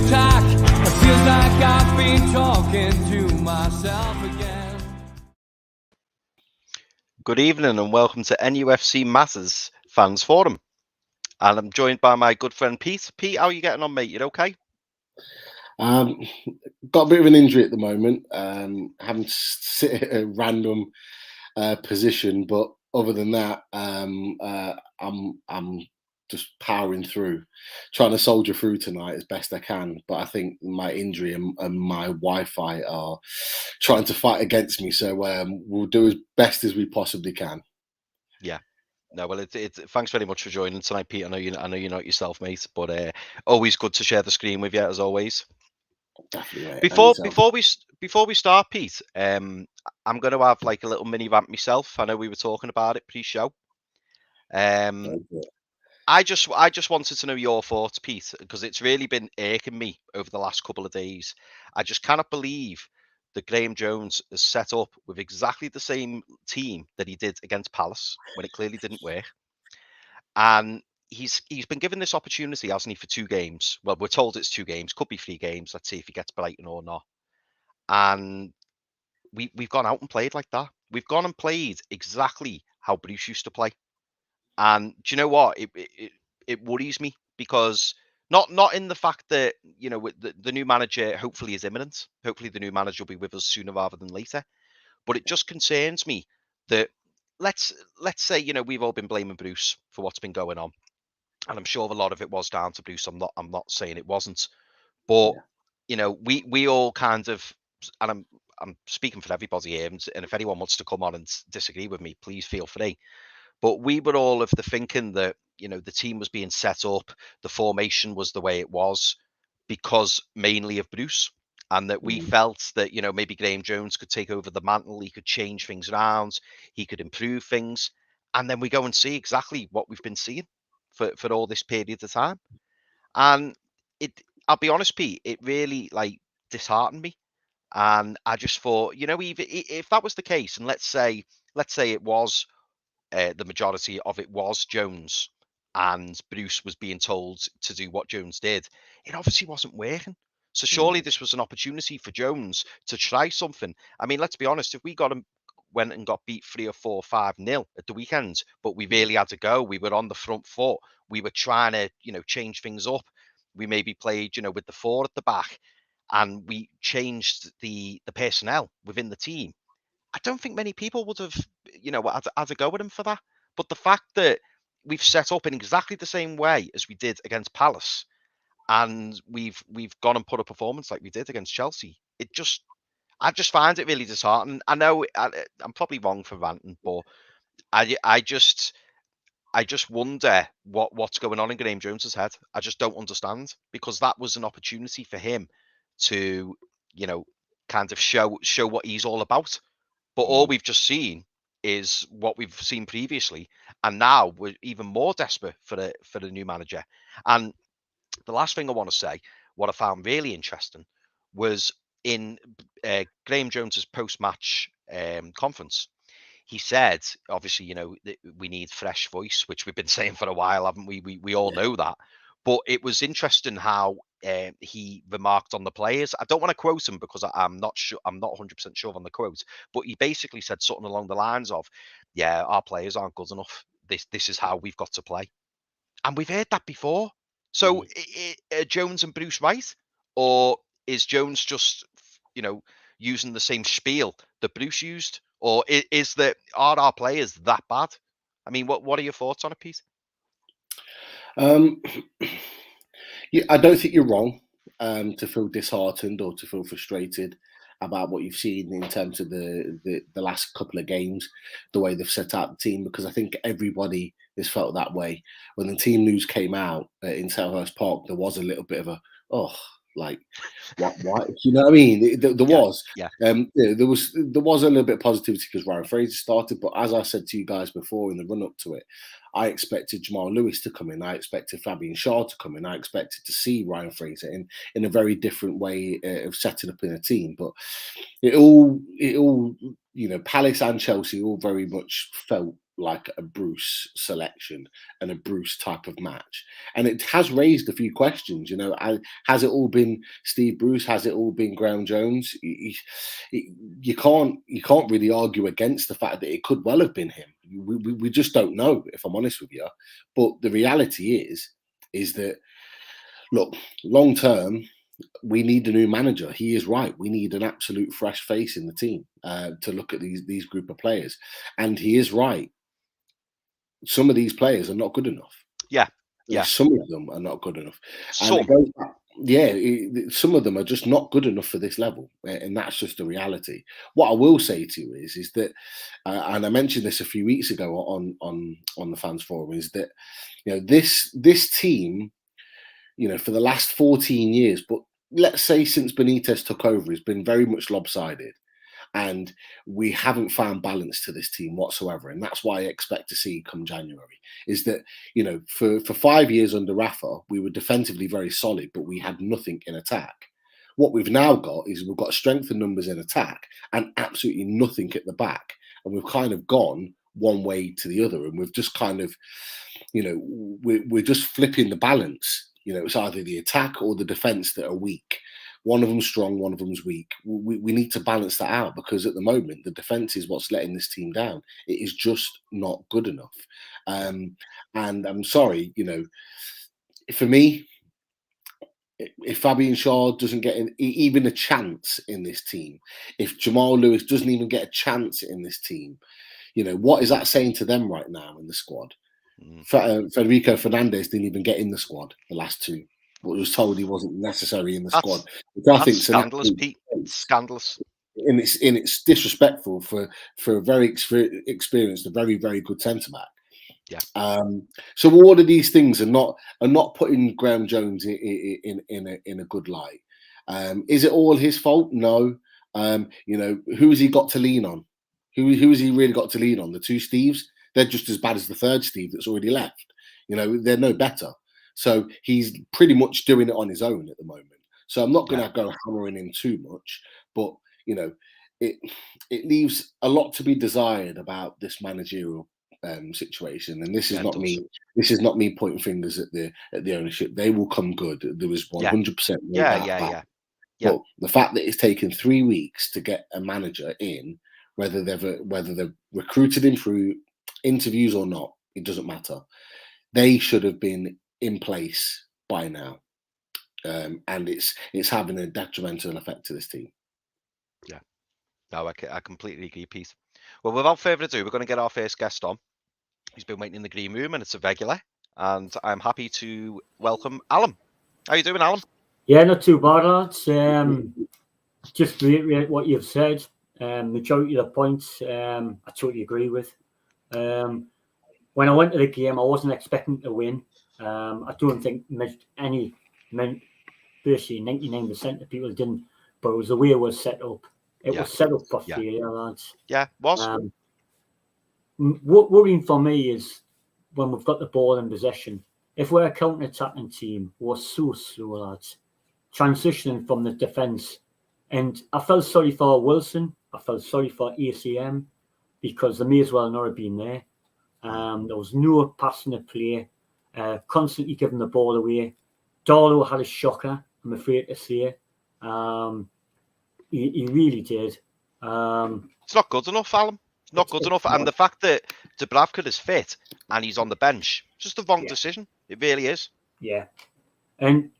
attack. It feels like I've been talking to myself again. Good evening and welcome to NUFC Matters Fans Forum. And I'm joined by my good friend Pete. Pete, how are you getting on, mate? You okay? Got a bit of an injury at the moment. Having to sit at a random position, but other than that, I'm just powering through, trying to soldier through tonight as best I can. But I think my injury and my Wi-Fi are trying to fight against me. So we'll do as best as we possibly can. Yeah. No, well, thanks very much for joining tonight, Pete. I know you're not yourself, mate, but always good to share the screen with you as always. Definitely, mate. Before we start, Pete, I'm going to have like a little mini rant myself. I know we were talking about it pre-show. I just wanted to know your thoughts, Pete, because it's really been irking me over the last couple of days. I just cannot believe that Gleim Jones is set up with exactly the same team that he did against Palace when it clearly didn't work. And he's been given this opportunity, hasn't he, for 2 games? Well, we're told it's 2 games, could be 3 games. Let's see if he gets Brighton or not. And we've gone out and played like that. We've gone and played exactly how Bruce used to play. And do you know what? It worries me because not in the fact that, you know, the new manager hopefully is imminent. Hopefully the new manager will be with us sooner rather than later. But it just concerns me that let's say, you know, we've all been blaming Bruce for what's been going on. And I'm sure a lot of it was down to Bruce. I'm not saying it wasn't. But you know, we all kind of, and I'm speaking for everybody here, and if anyone wants to come on and disagree with me, please feel free. But we were all of the thinking that, you know, the team was being set up, the formation was the way it was because mainly of Bruce, and that we felt that, you know, maybe Gleim Jones could take over the mantle, he could change things around, he could improve things, and then we go and see exactly what we've been seeing for all this period of time. And I'll be honest, Pete, it really like disheartened me. And I just thought, you know, even if that was the case, and let's say it was the majority of it was Jones, and Bruce was being told to do what Jones did, it obviously wasn't working. So surely this was an opportunity for Jones to try something. I mean, let's be honest, if we went and got beat 3 or 4 or 5-0 at the weekend, but we really had to go, we were on the front foot, we were trying to, you know, change things up. We maybe played, you know, with the 4 at the back, and we changed the personnel within the team. I don't think many people would have, you know, had a go at him for that. But the fact that we've set up in exactly the same way as we did against Palace, and we've gone and put a performance like we did against Chelsea, I just find it really disheartening. I know I'm probably wrong for ranting, but I just wonder what's going on in Gleim Jones's head. I just don't understand, because that was an opportunity for him to, you know, kind of show what he's all about. But all we've just seen is what we've seen previously, and now we're even more desperate for the new manager. And the last thing I want to say, what I found really interesting, was in Gleim Jones's post-match conference. He said, obviously, you know, that we need fresh voice, which we've been saying for a while, haven't we? We all know that. But it was interesting how he remarked on the players. I don't want to quote him because I'm not sure. I'm not 100% sure on the quote. But he basically said something along the lines of, "Yeah, our players aren't good enough. This is how we've got to play." And we've heard that before. So are Jones and Bruce right, or is Jones just, you know, using the same spiel that Bruce used, or are our players that bad? I mean, what are your thoughts on it, Pete? Yeah, I don't think you're wrong to feel disheartened or to feel frustrated about what you've seen in terms of the last couple of games, the way they've set out the team, because I think everybody has felt that way. When the team news came out in Selhurst Park, there was a little bit of a, like, what? You know what I mean? There was. Yeah. There was a little bit of positivity because Ryan Fraser started, but as I said to you guys before in the run up to it, I expected Jamal Lewis to come in. I expected Fabian Schär to come in. I expected to see Ryan Fraser in a very different way of setting up in a team. But it all, you know, Palace and Chelsea all very much felt like a Bruce selection and a Bruce type of match. And it has raised a few questions, has it all been Steve Bruce? Has it all been Gleim Jones? You can't really argue against the fact that it could well have been him. We just don't know, if I'm honest with you. But the reality is that, look, long term, we need a new manager. He is right. We need an absolute fresh face in the team to look at these group of players. And he is right. Some of these players are not good enough. Yeah. Some of them are not good enough. Some. Some of them are just not good enough for this level, and that's just the reality. What I will say to you is that, and I mentioned this a few weeks ago on the fans forum, is that this team, for the last 14 years, but let's say since Benitez took over, has been very much lopsided. And we haven't found balance to this team whatsoever. And that's why I expect to see come January, is that, for 5 years under Rafa, we were defensively very solid, but we had nothing in attack. What we've now got is we've got strength and numbers in attack and absolutely nothing at the back. And we've kind of gone one way to the other. And we've just kind of, we're just flipping the balance. It's either the attack or the defense that are weak. One of them's strong, one of them's weak. We need to balance that out, because at the moment, the defense is what's letting this team down. It is just not good enough. And I'm sorry, for me, if Fabian Schär doesn't get even a chance in this team, if Jamal Lewis doesn't even get a chance in this team, what is that saying to them right now in the squad? Federico Fernandez didn't even get in the squad the last two. But was told he wasn't necessary in the squad. That's scandalous, Pete. Scandalous. And it's disrespectful for a very experienced, a very, very good centre back. Yeah. So all of these things are not putting Gleim Jones in a good light. Is it all his fault? No. Who has he got to lean on? Who has he really got to lean on? The two Steves? They're just as bad as the third Steve that's already left. They're no better. So he's pretty much doing it on his own at the moment. So I'm not going to go hammering him too much, but it leaves a lot to be desired about this managerial situation. And this is not me. This is not me pointing fingers at the ownership. They will come good. There was 100% no doubt about it. But the fact that it's taken 3 weeks to get a manager in, whether they've recruited him through interviews or not, it doesn't matter. They should have been in place by now, and it's having a detrimental effect to this team. Yeah, no, I completely agree, Pete. Well, without further ado, we're going to get our first guest on. He's been waiting in the green room, and it's a regular. And I'm happy to welcome Alan. How you doing, Alan? Yeah, not too bad, lads. Just to reiterate what you've said, majority of the points I totally agree with. When I went to the game, I wasn't expecting to win. I don't think basically 99% of people didn't, but it was the way it was set up. It was set up for failure, lads. Yeah, it was. What worrying for me is when we've got the ball in possession. If we're a counter-attacking team, we're so slow, lads. Transitioning from the defence. And I felt sorry for Wilson. I felt sorry for ACM because they may as well not have been there. There was no passing the play, constantly giving the ball away. Darlow had a shocker, I'm afraid to say. He really did. It's not good enough, Alan. It's not good enough. And the fact that Dubravka is fit and he's on the bench, it's just the wrong decision. It really is. Yeah. And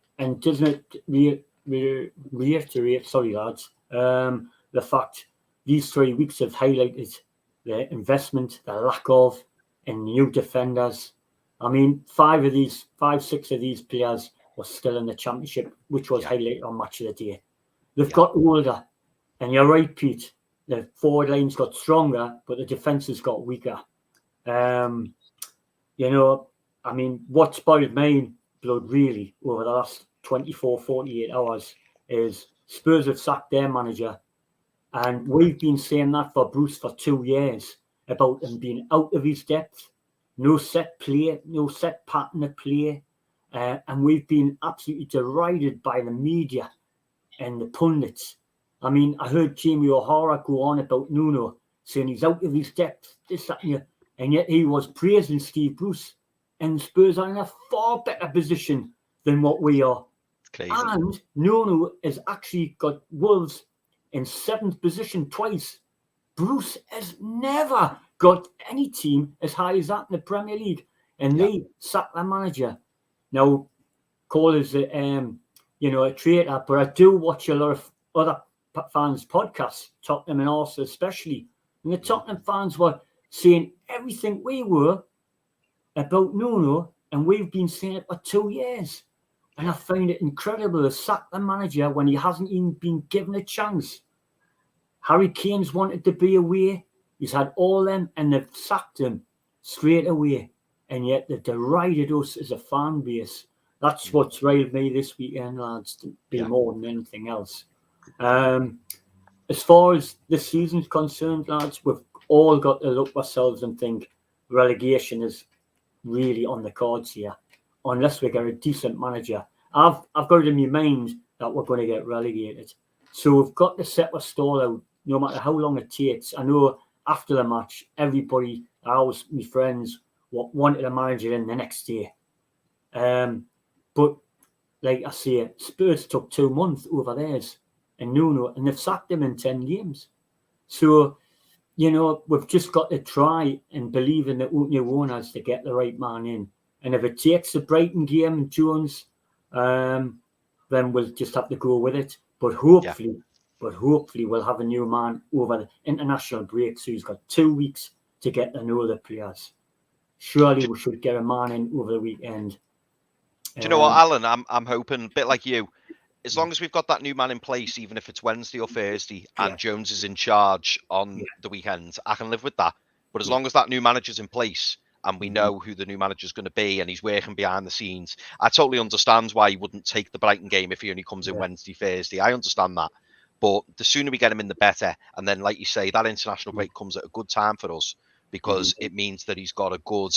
doesn't it reiterate, sorry lads, the fact these 3 weeks have highlighted the investment, the lack of, in new defenders. I mean, 6 of these players were still in the championship, which was highlighted on Match of the Day. They've got older. And you're right, Pete. The forward line's got stronger, but the defence has got weaker. I mean, what spoiled my blood really over the last 24, 48 hours is Spurs have sacked their manager. And we've been saying that for Bruce for 2 years about him being out of his depth, no set play, no set pattern of play. And we've been absolutely derided by the media and the pundits. I mean, I heard Jamie O'Hara go on about Nuno, saying he's out of his depth, this, that, and and yet he was praising Steve Bruce. And Spurs are in a far better position than what we are. It's crazy. And Nuno has actually got Wolves in 7th position twice. Bruce has never got any team as high as that in the Premier League. And they sacked their manager. Now, Cole is a traitor, but I do watch a lot of other fans' podcasts, Tottenham and Arsenal especially. And the Tottenham fans were saying everything we were about Nuno, and we've been saying it for 2 years. And I find it incredible to sack the manager when he hasn't even been given a chance. Harry Kane's wanted to be away. He's had all them, and they've sacked him straight away. And yet they've derided us as a fan base. That's what's riled me this weekend, lads, to be more than anything else. As far as this season's concerned, lads, we've all got to look ourselves and think relegation is really on the cards here, unless we get a decent manager. I've got it in my mind that we're going to get relegated. So we've got to set our stall out, no matter how long it takes. I know after the match, everybody, my friends, wanted a manager in the next day. But like I say, Spurs took 2 months over theirs, and Nuno, and they've sacked him in 10 games. So, we've just got to try and believe in the new owners to get the right man in. And if it takes the Brighton game, Jones, then we'll just have to go with it. But hopefully we'll have a new man over the international break. So he's got 2 weeks to get to know the players. Surely we should get a man in over the weekend. Do you know what, Alan? I'm hoping, a bit like you, as long as we've got that new man in place, even if it's Wednesday or Thursday, and Jones is in charge on the weekend, I can live with that. But as long as that new manager's in place and we know who the new manager's going to be and he's working behind the scenes, I totally understand why he wouldn't take the Brighton game if he only comes in Wednesday, Thursday. I understand that. But the sooner we get him in, the better. And then, like you say, that international break comes at a good time for us because it means that he's got a good,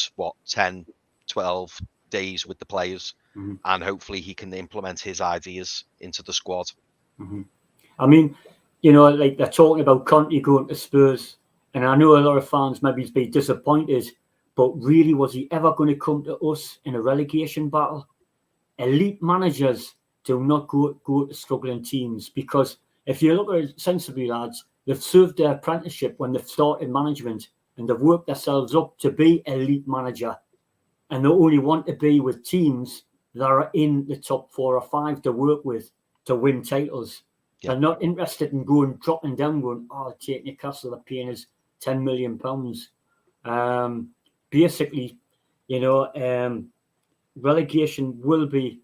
10, 12 days with the players. And hopefully he can implement his ideas into the squad. I mean, like they're talking about Conte going to Spurs, and I know a lot of fans maybe be disappointed, but really, was he ever going to come to us in a relegation battle? Elite managers do not go to struggling teams, because if you look at it sensibly, lads, they've served their apprenticeship when they've started management, and they've worked themselves up to be elite manager, and they only want to be with teams that are in the top 4 or 5 to work with to win titles. They're not interested in dropping down, take Newcastle, they're paying us £10 million. Basically, relegation will be,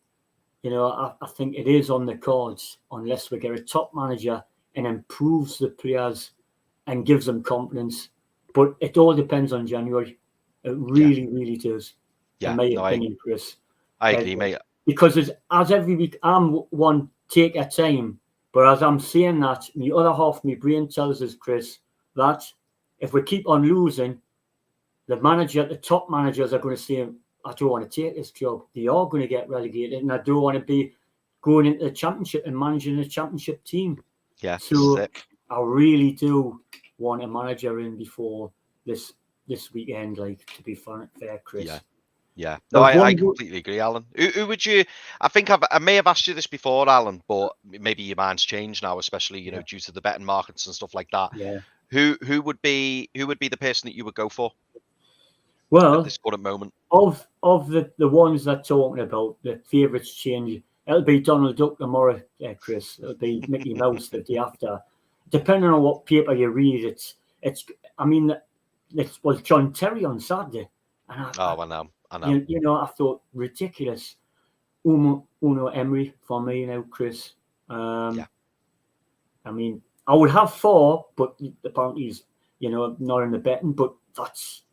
I think it is on the cards unless we get a top manager and improves the players and gives them confidence. But it all depends on January. It really, really does. In my opinion, Chris. I agree, mate. Because as every week, I'm one, take a time. But as I'm saying that, the other half of my brain tells us, Chris, that if we keep on losing, the top managers are going to say, I don't want to take this job. They are going to get relegated, and I don't want to be going into the championship and managing a championship team. Yeah. So I really do want a manager in before this weekend, to be fair, Chris. Yeah. Yeah, no, I completely agree, Alan. Who would you? I think I may have asked you this before, Alan, but maybe your mind's changed now, especially due to the betting markets and stuff like that. Yeah. Who would be the person that you would go for? Well, at this current moment, of the ones they're talking about, the favourites change. It'll be Donald Duck tomorrow, Chris. It'll be Mickey Mouse the day after. Depending on what paper you read, it was John Terry on Saturday. And I know. I thought ridiculous. Unai Emery for me now, Chris. I mean, I would have 4, but apparently he's, not in the betting. But that's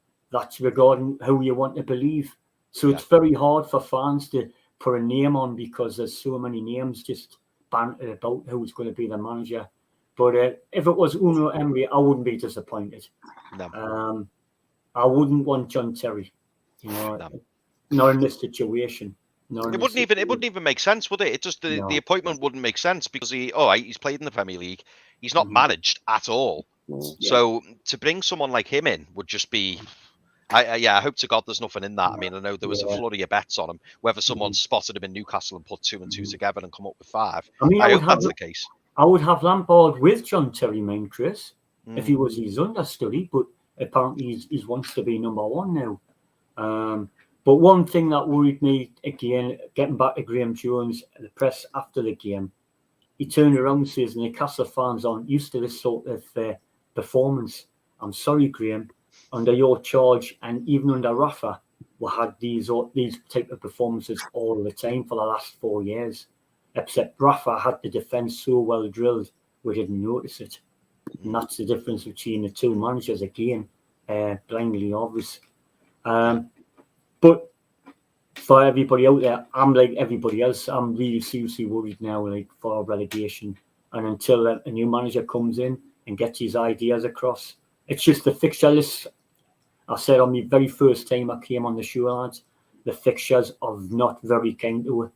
regarding who you want to believe. So it's very hard for fans to put a name on because there's so many names just bantered about who's going to be the manager. But if it was Unai Emery, I wouldn't be disappointed. No. I wouldn't want John Terry. Not in this situation. It wouldn't even make sense, would it? It just the appointment wouldn't make sense because he's played in the Premier League. He's not managed at all. Yeah. So to bring someone like him in would just be, I hope to God there's nothing in that. I mean, I know there was a flurry of bets on him. Whether someone spotted him in Newcastle and put 2 and 2 together and come up with 5. I mean, I hope that's the case. I would have Lampard with John Terry, main Chris, if he was his understudy, but apparently he wants to be number 1 now. But one thing that worried me, again, getting back to Gleim Jones, the press after the game, he turned around and says Newcastle fans aren't used to this sort of performance. I'm sorry, Graham, under your charge and even under Rafa, we had these type of performances all the time for the last 4 years. Except Rafa had the defence so well drilled, we didn't notice it. And that's the difference between the two managers, again, blindly obvious. But for everybody out there, I'm like everybody else. I'm really seriously worried now, like, for relegation. And until a new manager comes in and gets his ideas across, it's just the fixture list. I said on the very first time I came on the show, lads, the fixtures are not very kind to it.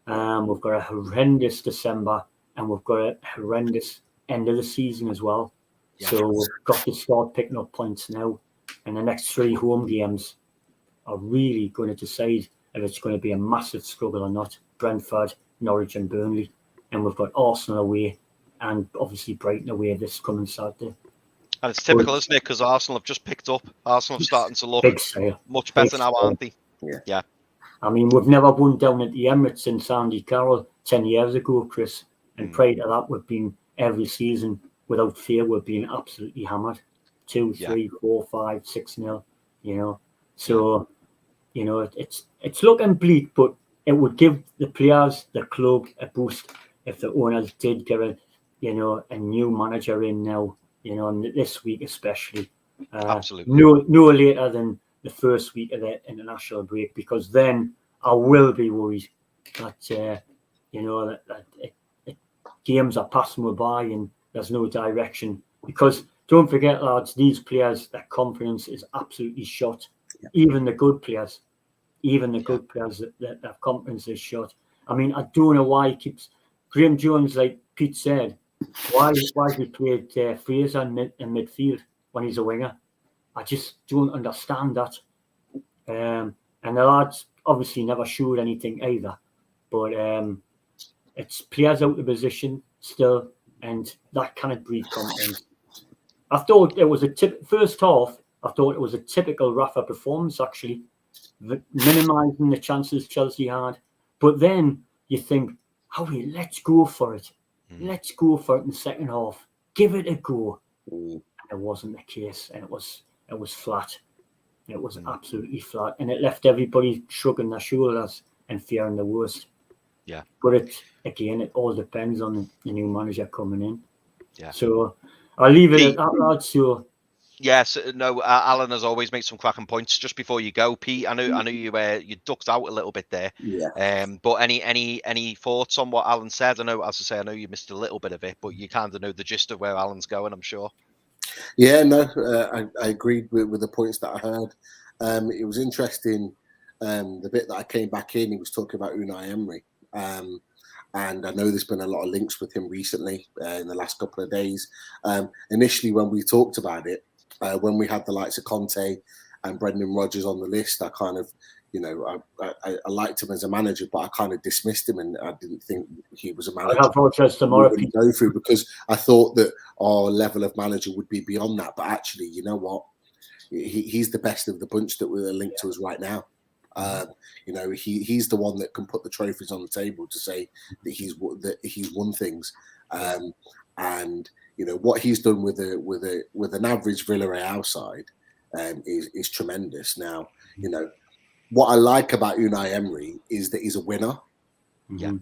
We've got a horrendous December and we've got a horrendous end of the season as well. Yeah. So we've got to start picking up points now. And the next 3 home games are really going to decide if it's going to be a massive struggle or not. Brentford, Norwich and Burnley. And we've got Arsenal away and obviously Brighton away this coming Saturday. And it's typical, isn't it? Because Arsenal have just picked up. Arsenal have starting to look much better now, aren't they? Yeah. I mean, we've never won down at the Emirates since Andy Carroll 10 years ago, Chris. And prior to that, we've been every season, without fear, we've been absolutely hammered. 2, 3, 4, 5, 6-0, you know. So, you know, it's looking bleak, but it would give the players, the club, a boost if the owners did get a new manager in now, you know, and this week especially. Absolutely. No later than the first week of the international break, because then I will be worried that that games are passing me by and there's no direction. Because don't forget, lads, these players, their confidence is absolutely shot. Yeah. Even the good players, that their confidence is shot. I mean, I don't know why he keeps Gleim Jones, like Pete said. Why he played Fraser in midfield when he's a winger? I just don't understand that. And the lads obviously never showed anything either. But it's players out of position still, and that can't breed confidence. I thought it was first half. I thought it was a typical Rafa performance, actually, minimising the chances Chelsea had. But then you think, Howie, let's go for it. Let's go for it in the second half. Give it a go. And it wasn't the case, and it was flat. It was absolutely flat, and it left everybody shrugging their shoulders and fearing the worst. Yeah. But it all depends on the new manager coming in. Yeah. So I'll leave it at that, lad. So. Yes, no. Alan has always made some cracking points. Just before you go, Pete, I know you ducked out a little bit there. Yeah. But any thoughts on what Alan said? I know, as I say, I know you missed a little bit of it, but you kind of know the gist of where Alan's going, I'm sure. Yeah, no, I agreed with the points that I heard. It was interesting. The bit that I came back in, he was talking about Unai Emery. And I know there's been a lot of links with him recently in the last couple of days. Initially, when we talked about it, when we had the likes of Conte and Brendan Rodgers on the list, I kind of, I liked him as a manager, but I kind of dismissed him, and I didn't think he was a manager. I have Rodgers tomorrow. Go through, because I thought that our level of manager would be beyond that. But actually, you know what? He's the best of the bunch that we're linked to us right now. He's the one that can put the trophies on the table to say that he's won things, and what he's done with an average Villarreal side is tremendous. Now, what I like about Unai Emery is that he's a winner. Yeah.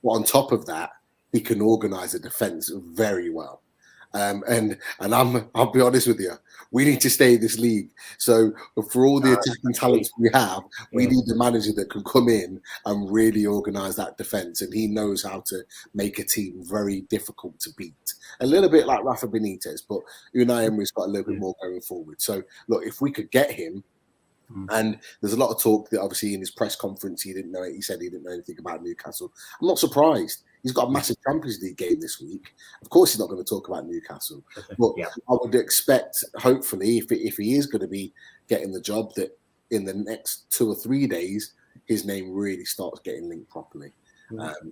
But on top of that, he can organise a defence very well. And I'll be honest with you, we need to stay in this league. So for all the attacking talents we have, we need a manager that can come in and really organise that defence. And he knows how to make a team very difficult to beat. A little bit like Rafa Benitez, but Unai Emery's got a little bit more going forward. So look, if we could get him, and there's a lot of talk that obviously in his press conference he said he didn't know anything about Newcastle. I'm not surprised. He's got a massive Champions League game this week. Of course, he's not going to talk about Newcastle. But I would expect, hopefully, if he is going to be getting the job, that in the next 2 or 3 days, his name really starts getting linked properly.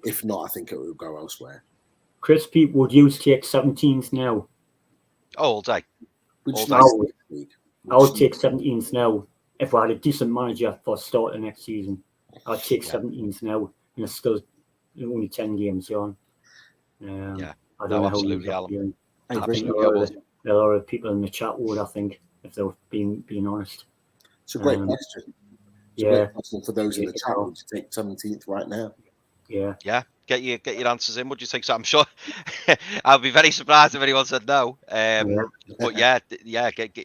If not, I think it will go elsewhere. Chris, Pete, would you take 17s now? All day. I would take 17s now if I had a decent manager for start of next season. I'd take 17s now, and it's still only 10 games on. I don't know absolutely, how Alan. Absolutely. A lot of people in the chat would, I think, if they're being honest. It's a great question. It's a great question for those in the chat. Would you take 17th right now? Yeah. Get your answers in. Would you take so? I'm sure. I'll be very surprised if anyone said no. But get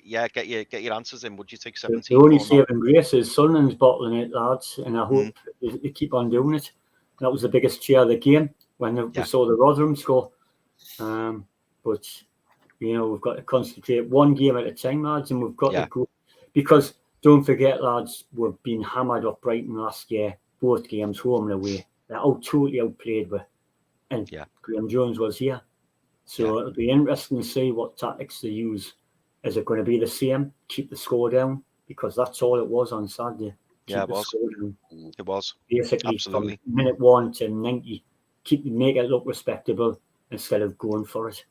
your answers in. Would you take 17? The only saving grace is Sunderland's bottling it, lads, and I hope they keep on doing it. That was the biggest cheer of the game when we saw the Rotherham score. But we've got to concentrate one game at a time, lads, and we've got to go, because don't forget, lads, we've been hammered off Brighton last year, both games, home and away. They're totally outplayed with, and Gleim Jones was here. So it'll be interesting to see what tactics they use. Is it going to be the same? Keep the score down, because that's all it was on Saturday. It was. It was basically absolutely from minute 1 to 90. Make it look respectable instead of going for it.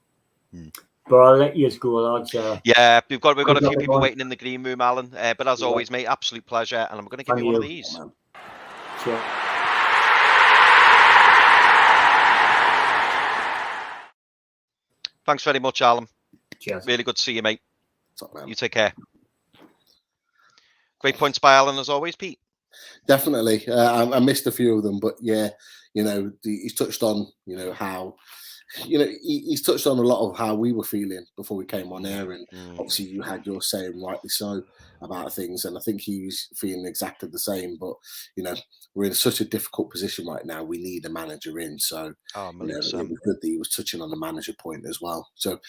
But I'll let you go, lads. We've got a few people waiting in the green room, Alan. But as always, mate, absolute pleasure, and I'm going to give you one of these. Sure. Thanks very much, Alan. Cheers. Really good to see you, mate. You take care. Great points by Alan, as always, Pete. Definitely. I missed a few of them, but he's touched on, how, he's touched on a lot of how we were feeling before we came on air. And obviously you had your saying, rightly so, about things. And I think he's feeling exactly the same. But, we're in such a difficult position right now. We need a manager in. So it was good that he was touching on the manager point as well. So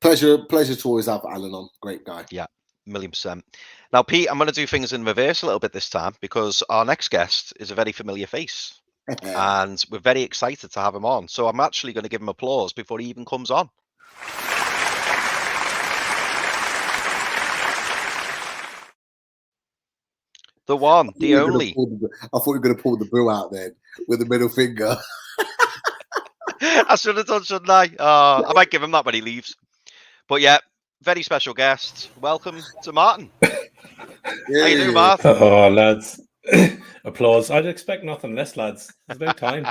pleasure to always have Alan on. Great guy. Yeah. 1,000,000%. Now, Pete, I'm going to do things in reverse a little bit this time, because our next guest is a very familiar face. And we're very excited to have him on. So I'm actually going to give him applause before he even comes on. The one, the only. I thought you were going to pull the bill out then with the middle finger. I should have done, shouldn't I? I might give him that when he leaves. But yeah, very special guest. Welcome to Martin. How you doing, Martin? Oh, lads. Applause. I'd expect nothing less, lads. There's no time.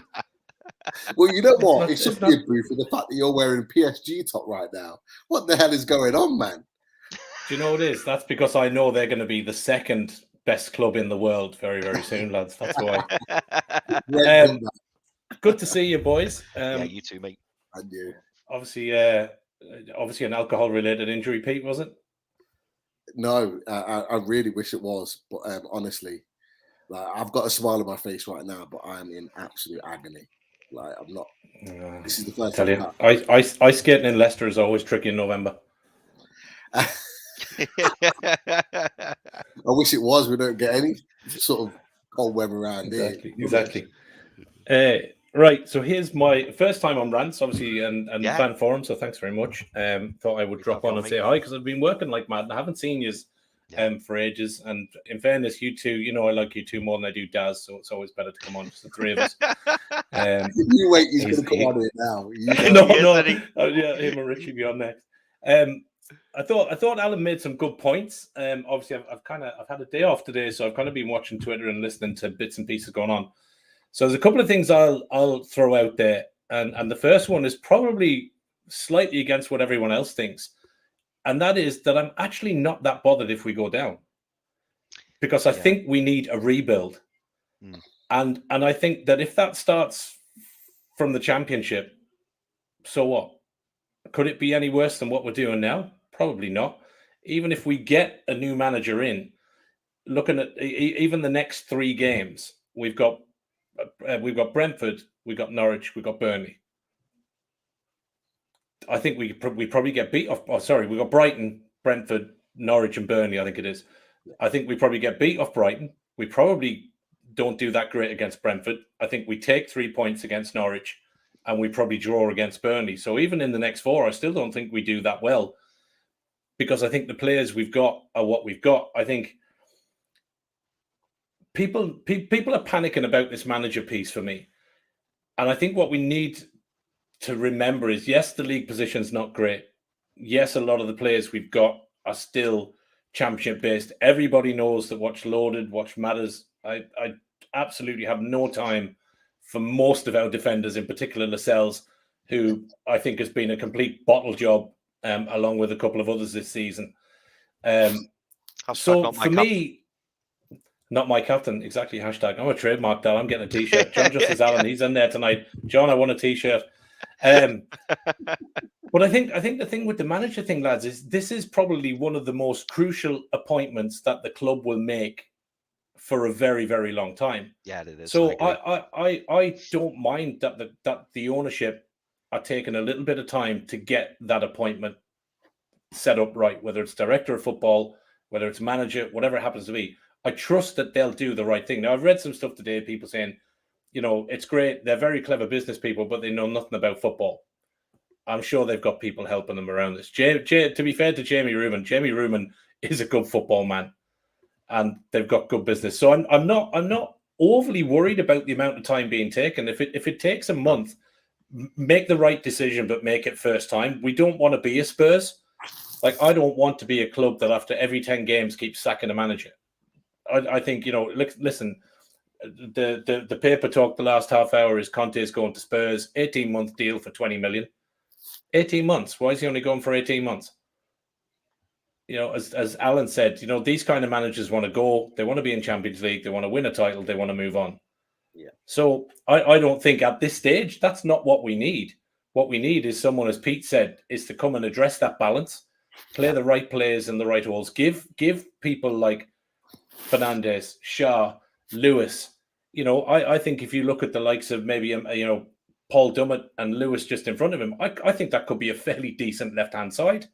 Well, you know what? It should be a proof of the fact that you're wearing a PSG top right now. What the hell is going on, man? Do you know what it is? That's because I know they're going to be the second best club in the world very, very soon, lads. That's why. Good to see you, boys. Yeah, you too, mate. And you. Obviously an alcohol-related injury, Pete, was it? No, I really wish it was, but honestly, I've got a smile on my face right now, but I am in absolute agony. I'm not. This is the first time. Ice skating in Leicester is always tricky in November. I wish it was. We don't get any sort of cold weather around here. Exactly. Right, so here's my first time on Rants, obviously, and fan forum, so thanks very much. Thought I would drop on and say hi, because I've been working like mad. I haven't seen you for ages, and in fairness, you two, I like you two more than I do Daz, so it's always better to come on, just the three of us. You wait, he's going to come on here now. No. Him and Richie be on next. I thought Alan made some good points. Obviously, I've had a day off today, so I've kind of been watching Twitter and listening to bits and pieces going on. So there's a couple of things I'll throw out there, and the first one is probably slightly against what everyone else thinks, and that is that I'm actually not that bothered if we go down, because I think we need a rebuild, and I think that if that starts from the Championship, so what? Could it be any worse than what we're doing now? Probably not. Even if we get a new manager in, looking at even the next 3 games, we've got Brentford, we've got Norwich, we've got Burnley. I think we probably get beat off. Oh, sorry, we've got Brighton, Brentford, Norwich, and Burnley. I think it is. I think we probably get beat off Brighton. We probably don't do that great against Brentford. I think we take 3 points against Norwich, and we probably draw against Burnley. So even in the next 4, I still don't think we do that well, because I think the players we've got are what we've got. I think people are panicking about this manager piece for me. And I think what we need to remember is, yes, the league position's not great. Yes, a lot of the players we've got are still championship based. Everybody knows that what's loaded, what matters. I absolutely have no time for most of our defenders, in particular Lascelles, who I think has been a complete bottle job, along with a couple of others this season. So for me, not my captain, exactly. Hashtag. I'm a trademark that. I'm getting a t-shirt. John Justice Allen, he's in there tonight. John, I want a t-shirt. But I think the thing with the manager thing, lads, is this is probably one of the most crucial appointments that the club will make for a very, very long time. Yeah, it is. So I don't mind that the ownership are taking a little bit of time to get that appointment set up right, whether it's director of football, whether it's manager, whatever it happens to be. I trust that they'll do the right thing. Now, I've read some stuff today, people saying, it's great. They're very clever business people, but they know nothing about football. I'm sure they've got people helping them around this. To be fair to Jamie Ruman is a good football man, and they've got good business. So I'm not overly worried about the amount of time being taken. If it takes a month, make the right decision, but make it first time. We don't want to be a Spurs. Like, I don't want to be a club that after every 10 games keeps sacking a manager. I think, listen, the paper talk the last half hour is Conte's going to Spurs, 18-month deal for 20 million. 18 months. Why is he only going for 18 months? As Alan said, these kind of managers want to go. They want to be in Champions League. They want to win a title. They want to move on. Yeah. So I don't think at this stage, that's not what we need. What we need is someone, as Pete said, is to come and address that balance, play the right players in the right roles, give people like Fernandes, Shaw, Lewis. I think if you look at the likes of maybe Paul Dummett and Lewis just in front of him, I think that could be a fairly decent left-hand side.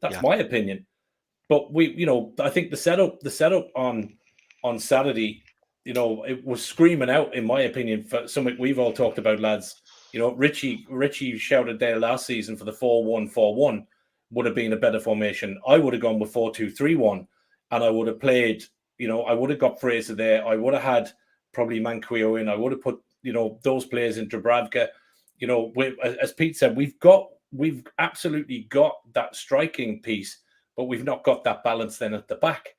That's my opinion. But I think the setup on Saturday, it was screaming out, in my opinion, for something we've all talked about, lads. Richie shouted there last season for the 4-1-4-1 would have been a better formation. I would have gone with 4-2-3-1, and I would have played, I would have got Fraser there. I would have had probably Manquillo in. I would have put, those players in Dubravka. As Pete said, we've absolutely got that striking piece, but we've not got that balance then at the back.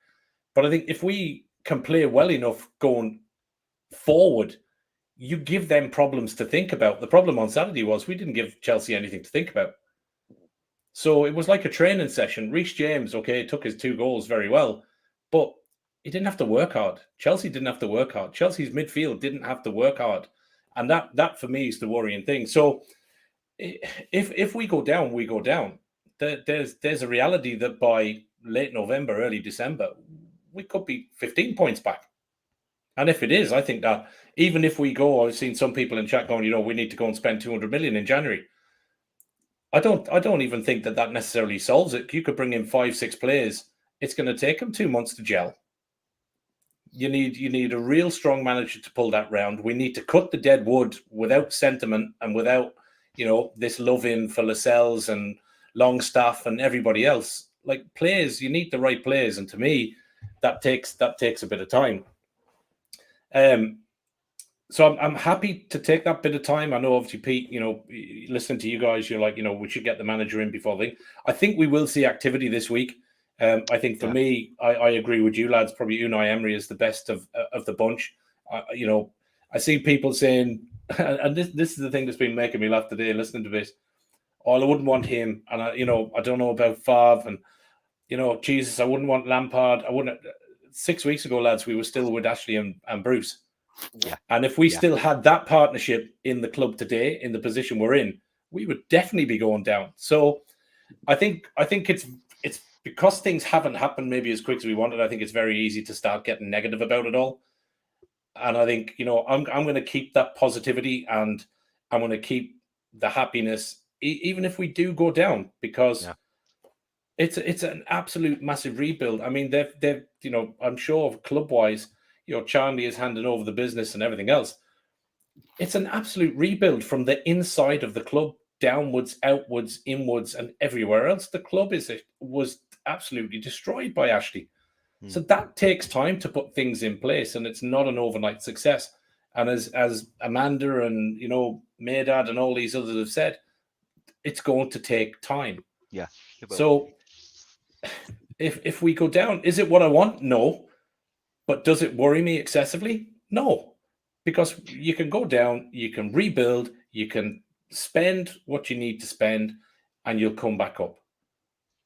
But I think if we can play well enough going forward, you give them problems to think about. The problem on Saturday was we didn't give Chelsea anything to think about. So it was like a training session. Reece James, took his 2 goals very well, but he didn't have to work hard. Chelsea didn't have to work hard. Chelsea's midfield didn't have to work hard. And that for me is the worrying thing. So if we go down, we go down. There's a reality that by late November, early December, we could be 15 points back. And if it is, I think that even if we go, I've seen some people in chat going, we need to go and spend 200 million in January. I don't even think that necessarily solves it. You could bring in 5-6 players. It's going to take them 2 months to gel. You need a real strong manager to pull that round. We need to cut the dead wood without sentiment and without, this love-in for Lascelles and Longstaff and everybody else. Like, players, you need the right players. And to me, that takes a bit of time. So I'm happy to take that bit of time. I know, obviously, Pete, listening to you guys, you're like, we should get the manager in before the thing. I think we will see activity this week. I think for me, I agree with you, lads. Probably Unai Emery is the best of the bunch. I see people saying, and this is the thing that's been making me laugh today, listening to this. I wouldn't want him, and I don't know about Favre, and Jesus, I wouldn't want Lampard. I wouldn't. 6 weeks ago, lads, we were still with Ashley and Bruce. Yeah. And if we still had that partnership in the club today, in the position we're in, we would definitely be going down. So I think it's because things haven't happened maybe as quick as we wanted. I think it's very easy to start getting negative about it all. And I think, I'm going to keep that positivity, and I'm going to keep the happiness, even if we do go down, because it's an absolute massive rebuild. I mean, they've I'm sure club wise, Charlie is handing over the business and everything else. It's an absolute rebuild from the inside of the club, downwards, outwards, inwards, and everywhere else. The club was absolutely destroyed by Ashley. So that takes time to put things in place, and it's not an overnight success. And as Amanda and Maydad and all these others have said, it's going to take time. Yeah. So if we go down, is it what I want? No. But does it worry me excessively? No. Because you can go down, you can rebuild, you can spend what you need to spend, and you'll come back up.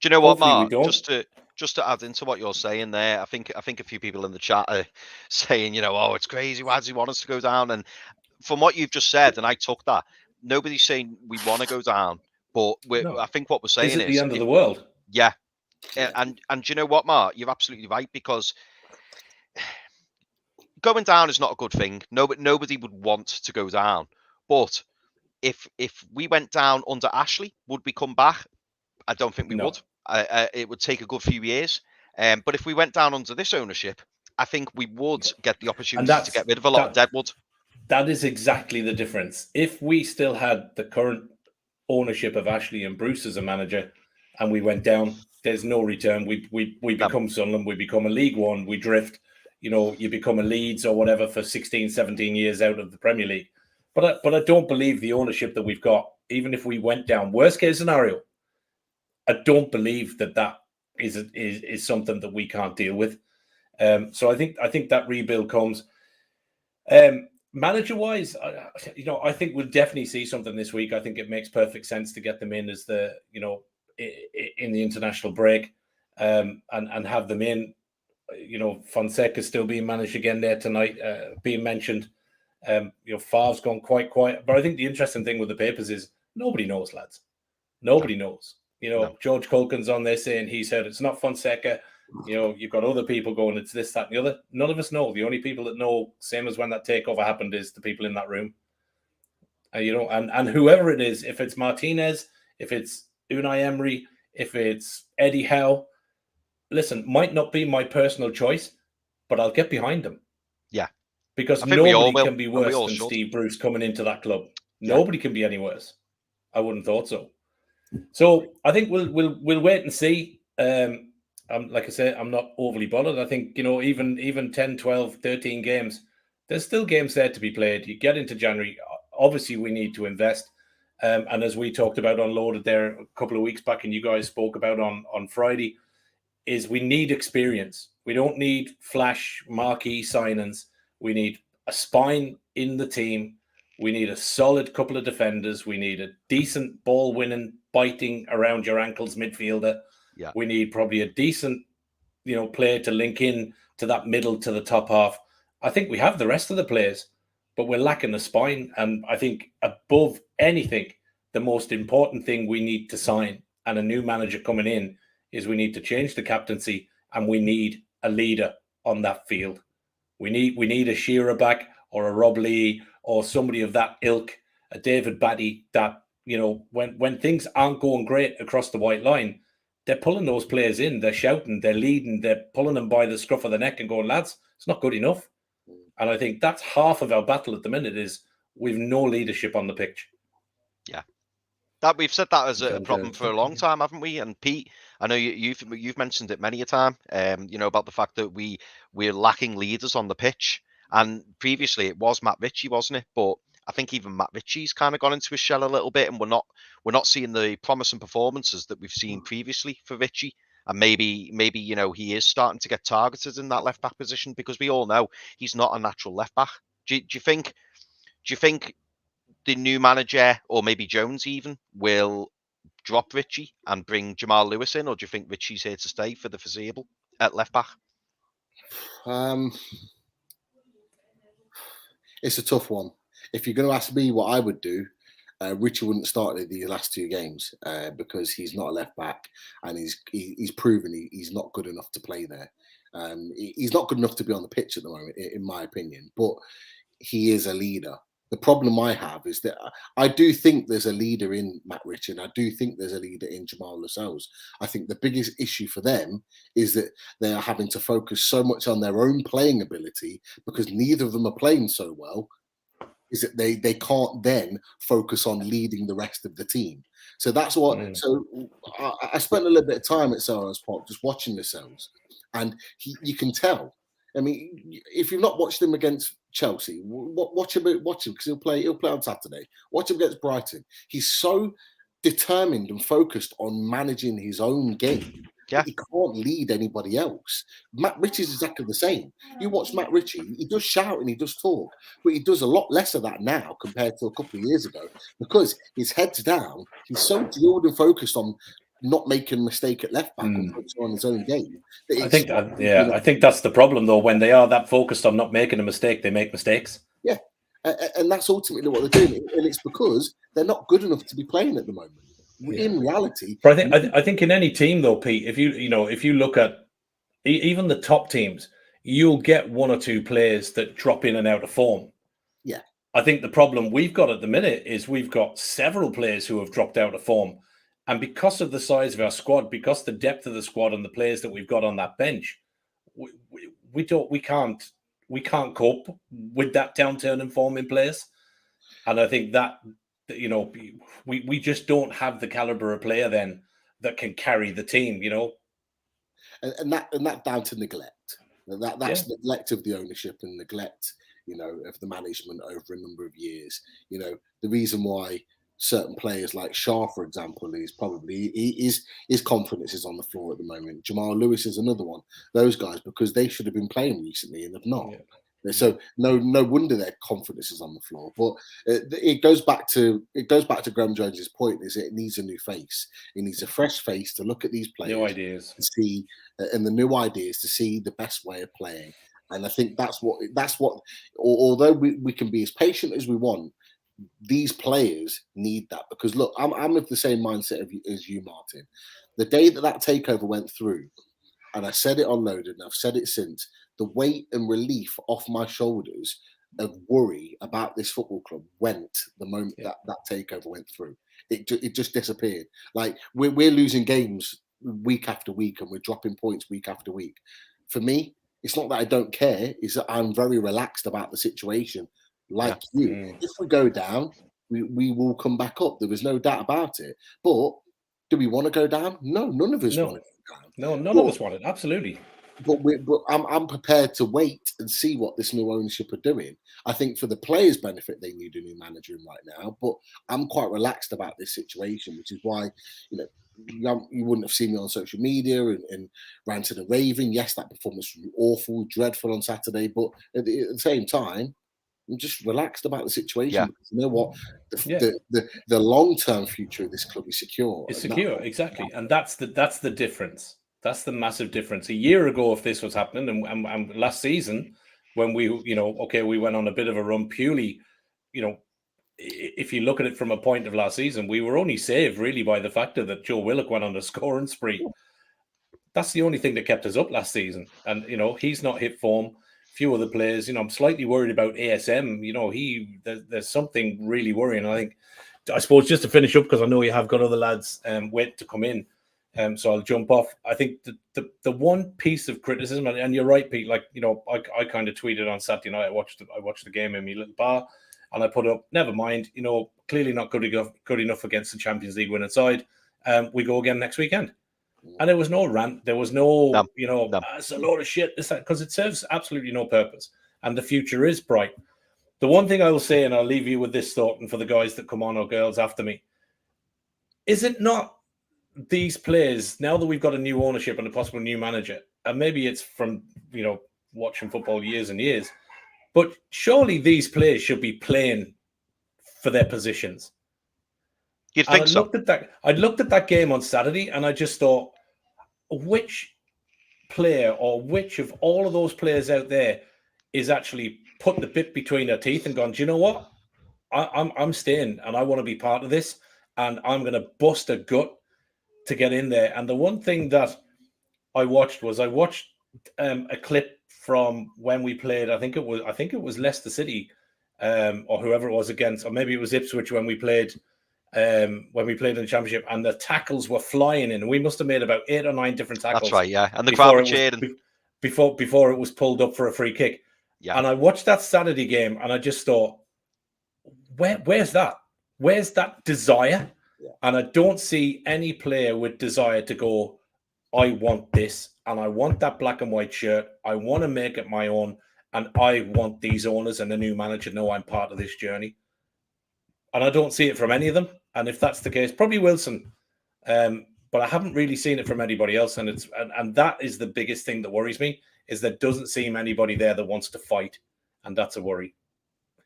Do you know what, Hopefully we Mark? don't. Just to add into what you're saying there, I think a few people in the chat are saying, oh, it's crazy. Why does he want us to go down? And from what you've just said, and I took that, nobody's saying we want to go down, but No. I think what we're saying Is it the end of the world? Yeah. And do you know what, Mark? You're absolutely right, because going down is not a good thing. Nobody would want to go down. But if we went down under Ashley, would we come back? I don't think we No. would. It would take a good few years. But if we went down under this ownership, I think we would get the opportunity to get rid of a lot of deadwood. That is exactly the difference. If we still had the current ownership of Ashley and Bruce as a manager, and we went down, there's no return. We become Sunderland, we become a League One, we drift. You become a Leeds or whatever for 16, 17 years out of the Premier League. But I don't believe the ownership that we've got, even if we went down, worst case scenario, I don't believe that is something that we can't deal with. So I think that rebuild comes. Manager-wise, I think we'll definitely see something this week. I think it makes perfect sense to get them in as in the international break, and have them in. Fonseca still being managed again there tonight, being mentioned. Favre's gone quite quiet, but I think the interesting thing with the papers is nobody knows, lads. Nobody knows. George Culkin's on there saying he's heard it's not Fonseca. You've got other people going, it's this, that, and the other. None of us know. The only people that know, same as when that takeover happened, is the people in that room. And whoever it is, if it's Martinez, if it's Unai Emery, if it's Eddie Howe, listen, might not be my personal choice, but I'll get behind them. Yeah. Because nobody can be worse than Steve Bruce coming into that club. Yeah. Nobody can be any worse. I wouldn't have thought so. So I think we'll wait and see. Like I say, I'm not overly bothered. I think, even 10, 12, 13 games, there's still games there to be played. You get into January, obviously we need to invest. And as we talked about on Loaded there a couple of weeks back, and you guys spoke about on Friday, is we need experience. We don't need flash marquee signings. We need a spine in the team. We need a solid couple of defenders. We need a decent ball-winning, biting around your ankles midfielder. Yeah. We need probably a decent, player to link in to that middle to the top half. I think we have the rest of the players, but we're lacking a spine. And I think above anything, the most important thing we need to sign, and a new manager coming in, is we need to change the captaincy, and we need a leader on that field. We need a Shearer back, or a Rob Lee, or somebody of that ilk, a David Batty, that, when things aren't going great across the white line, they're pulling those players in, they're shouting, they're leading, they're pulling them by the scruff of the neck and going, lads, it's not good enough. And I think that's half of our battle at the minute, is we've no leadership on the pitch. Yeah. That we've said that as a problem for a long time, haven't we? And Pete, I know you've mentioned it many a time. About the fact that we're lacking leaders on the pitch. And previously it was Matt Ritchie, wasn't it? But I think even Matt Ritchie's kind of gone into his shell a little bit, and we're not seeing the promising performances that we've seen previously for Ritchie. And maybe he is starting to get targeted in that left back position, because we all know he's not a natural left back. Do you think the new manager, or maybe Jones even, will drop Ritchie and bring Jamal Lewis in, or do you think Ritchie's here to stay for the foreseeable at left back? It's a tough one. If you're going to ask me what I would do, Ritchie wouldn't start the last two games because he's not a left back, and he's proven he's not good enough to play there. He's not good enough to be on the pitch at the moment, in my opinion, but he is a leader. The problem I have is that I do think there's a leader in Matt Ritchie, and I do think there's a leader in Jamal Lascelles. I think the biggest issue for them is that they are having to focus so much on their own playing ability, because neither of them are playing so well. is that they can't then focus on leading the rest of the team. So that's what. So I spent a little bit of time at Selhurst Park just watching the Selhurst, and you can tell. I mean, if you've not watched him against Chelsea, watch him because he'll play on Saturday. Watch him against Brighton. He's so determined and focused on managing his own game. Yeah. He can't lead anybody else. Matt Ritchie's exactly the same. You watch Matt Ritchie, he does shout and he does talk, but he does a lot less of that now compared to a couple of years ago because his head's down. He's so drilled and focused on not making a mistake at left back and focusing on his own game. I think that's the problem though. When they are that focused on not making a mistake, they make mistakes. Yeah, and that's ultimately what they're doing, and it's because they're not good enough to be playing at the moment. In reality, but I think in any team though, Pete, if you look at even the top teams, you'll get one or two players that drop in and out of form. Yeah, I think the problem we've got at the minute is we've got several players who have dropped out of form, and because of the size of our squad, because the depth of the squad and the players that we've got on that bench, we can't cope with that downturn in form in players, and I think that. We just don't have the caliber of player then that can carry the team, and that down to neglect. That's neglect of the ownership and neglect, of the management over a number of years. The reason why certain players like Shah, for example, is probably his confidence is on the floor at the moment. Jamal Lewis is another one. Those guys, because they should have been playing recently and have not. Yeah. So no wonder their confidence is on the floor. But it goes back to Gleim Jones's point: is it needs a new face. It needs a fresh face to look at these players, new ideas, to see, and the new ideas to see the best way of playing. And I think that's what. Although we can be as patient as we want, these players need that because look, I'm of the same mindset as you, Martin. The day that takeover went through, and I said it on Loaded, and I've said it since. The weight and relief off my shoulders of worry about this football club went the moment that takeover went through. It just disappeared. Like we're losing games week after week and we're dropping points week after week. For me, it's not that I don't care. It's that I'm very relaxed about the situation. Like you, if we go down, we will come back up. There was no doubt about it. But do we want to go down? No, none of us want to go down. No, none of us want it. Absolutely. But I'm prepared to wait and see what this new ownership are doing. I think for the players' benefit, they need a new manager in right now. But I'm quite relaxed about this situation, which is why, you wouldn't have seen me on social media and ranting and raving. Yes, that performance was awful, dreadful on Saturday. But at the same time, I'm just relaxed about the situation. Yeah. Because you know what? The long-term future of this club is secure. It's secure, exactly. And that's the difference. That's the massive difference. A year ago, if this was happening, and last season, when we went on a bit of a run purely, if you look at it from a point of last season, we were only saved really by the factor that Joe Willock went on a scoring spree. That's the only thing that kept us up last season. And, he's not hit form. Few other players, I'm slightly worried about ASM. There's something really worrying. I suppose just to finish up, because I know you have got other lads waiting to come in. So I'll jump off. I think the one piece of criticism, and you're right, Pete. I kind of tweeted on Saturday night. I watched the game in my little bar, and I put up, never mind. Clearly not good enough against the Champions League winning side. We go again next weekend, and there was no rant. There was no. It's a load of shit. Because it serves absolutely no purpose, and the future is bright. The one thing I will say, and I'll leave you with this thought, and for the guys that come on or girls after me, is it not? These players, now that we've got a new ownership and a possible new manager, and maybe it's from watching football years and years, but surely these players should be playing for their positions. You'd think so. I looked at that game on Saturday, and I just thought, which player or which of all of those players out there is actually put the bit between their teeth and gone, do you know what? I'm staying, and I want to be part of this, and I'm going to bust a gut to get in there. And the one thing that I watched a clip from when we played. I think it was Leicester City, or whoever it was against, or maybe it was Ipswich when we played in the Championship, and the tackles were flying in. We must have made about 8 or 9 different tackles. That's right, yeah. And the crowd were cheering before it was pulled up for a free kick. Yeah. And I watched that Saturday game, and I just thought, where's that? Where's that desire? Yeah. And I don't see any player with desire to go, I want this, and I want that black and white shirt. I want to make it my own, and I want these owners and the new manager to know I'm part of this journey. And I don't see it from any of them. And if that's the case, probably Wilson. But I haven't really seen it from anybody else. And that is the biggest thing that worries me, is there doesn't seem anybody there that wants to fight. And that's a worry.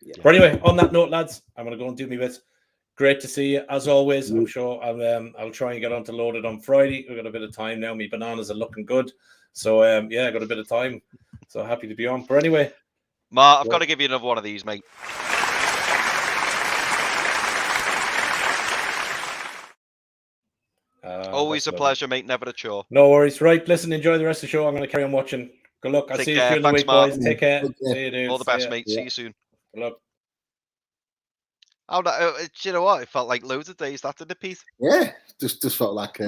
Yeah. But anyway, on that note, lads, I'm going to go and do my bit. Great to see you, as always. I'm sure I'll try and get on to loaded on Friday. We've got a bit of time now. My bananas are looking good. So, yeah, I got a bit of time. So happy to be on. But anyway. Mark, I've got to give you another one of these, mate. Always a pleasure, mate. Never a chore. No worries. Right, listen, enjoy the rest of the show. I'm going to carry on watching. Good luck. I'll see you during the week, boys. Take care. See you, dude. All the best, mate. See you soon. Good luck. Do you know what? It felt like loads of days, that, didn't it, Pete? Yeah, just felt like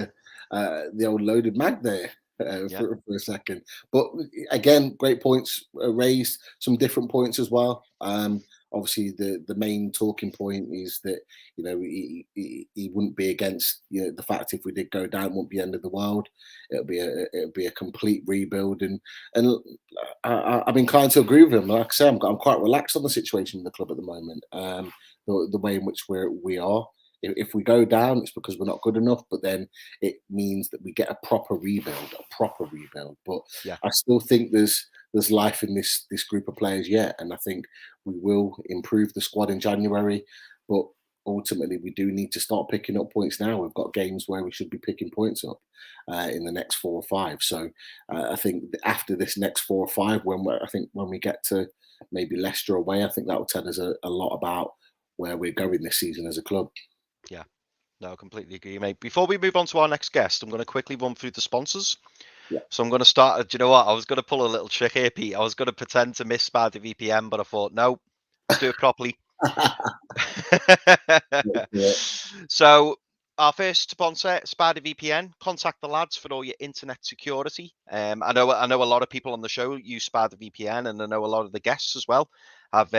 the old loaded mag there for a second. But again, great points raised. Some different points as well. Obviously, the main talking point is that he wouldn't be against the fact if we did go down, it won't be the end of the world. It'll be a complete rebuild, and I'm inclined to agree with him. Like I say, I'm quite relaxed on the situation in the club at the moment. The way in which we are. If we go down, it's because we're not good enough, but then it means that we get a proper rebuild. But I still think there's life in this group of players yet, and I think we will improve the squad in January. But ultimately, we do need to start picking up points now. We've got games where we should be picking points up in the next 4 or 5. So I think after this next 4 or 5, when we get to maybe Leicester away, I think that will tell us a lot about where we're going this season as a club. Yeah, no, I completely agree, mate. Before we move on to our next guest, I'm going to quickly run through the sponsors. Yeah. So I'm going to start. Do you know what? I was going to pull a little trick here, Pete. I was going to pretend to miss Spider VPN, but I thought, no, let's do it properly. So our first sponsor, Spider VPN. Contact the lads for all your internet security. I know a lot of people on the show use Spider VPN, and I know a lot of the guests as well have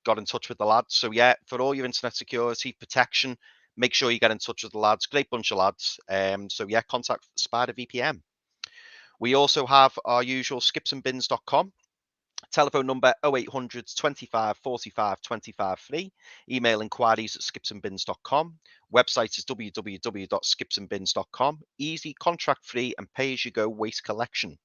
got in touch with the lads. So yeah, for all your internet security protection, make sure you get in touch with the lads. Great bunch of lads. So yeah, contact Spider VPN. We also have our usual skipsandbins.com. Telephone number 0800 25 45 25 free. Email inquiries at skipsandbins.com. Website is www.skipsandbins.com. Easy, contract free, and pay as you go waste collection.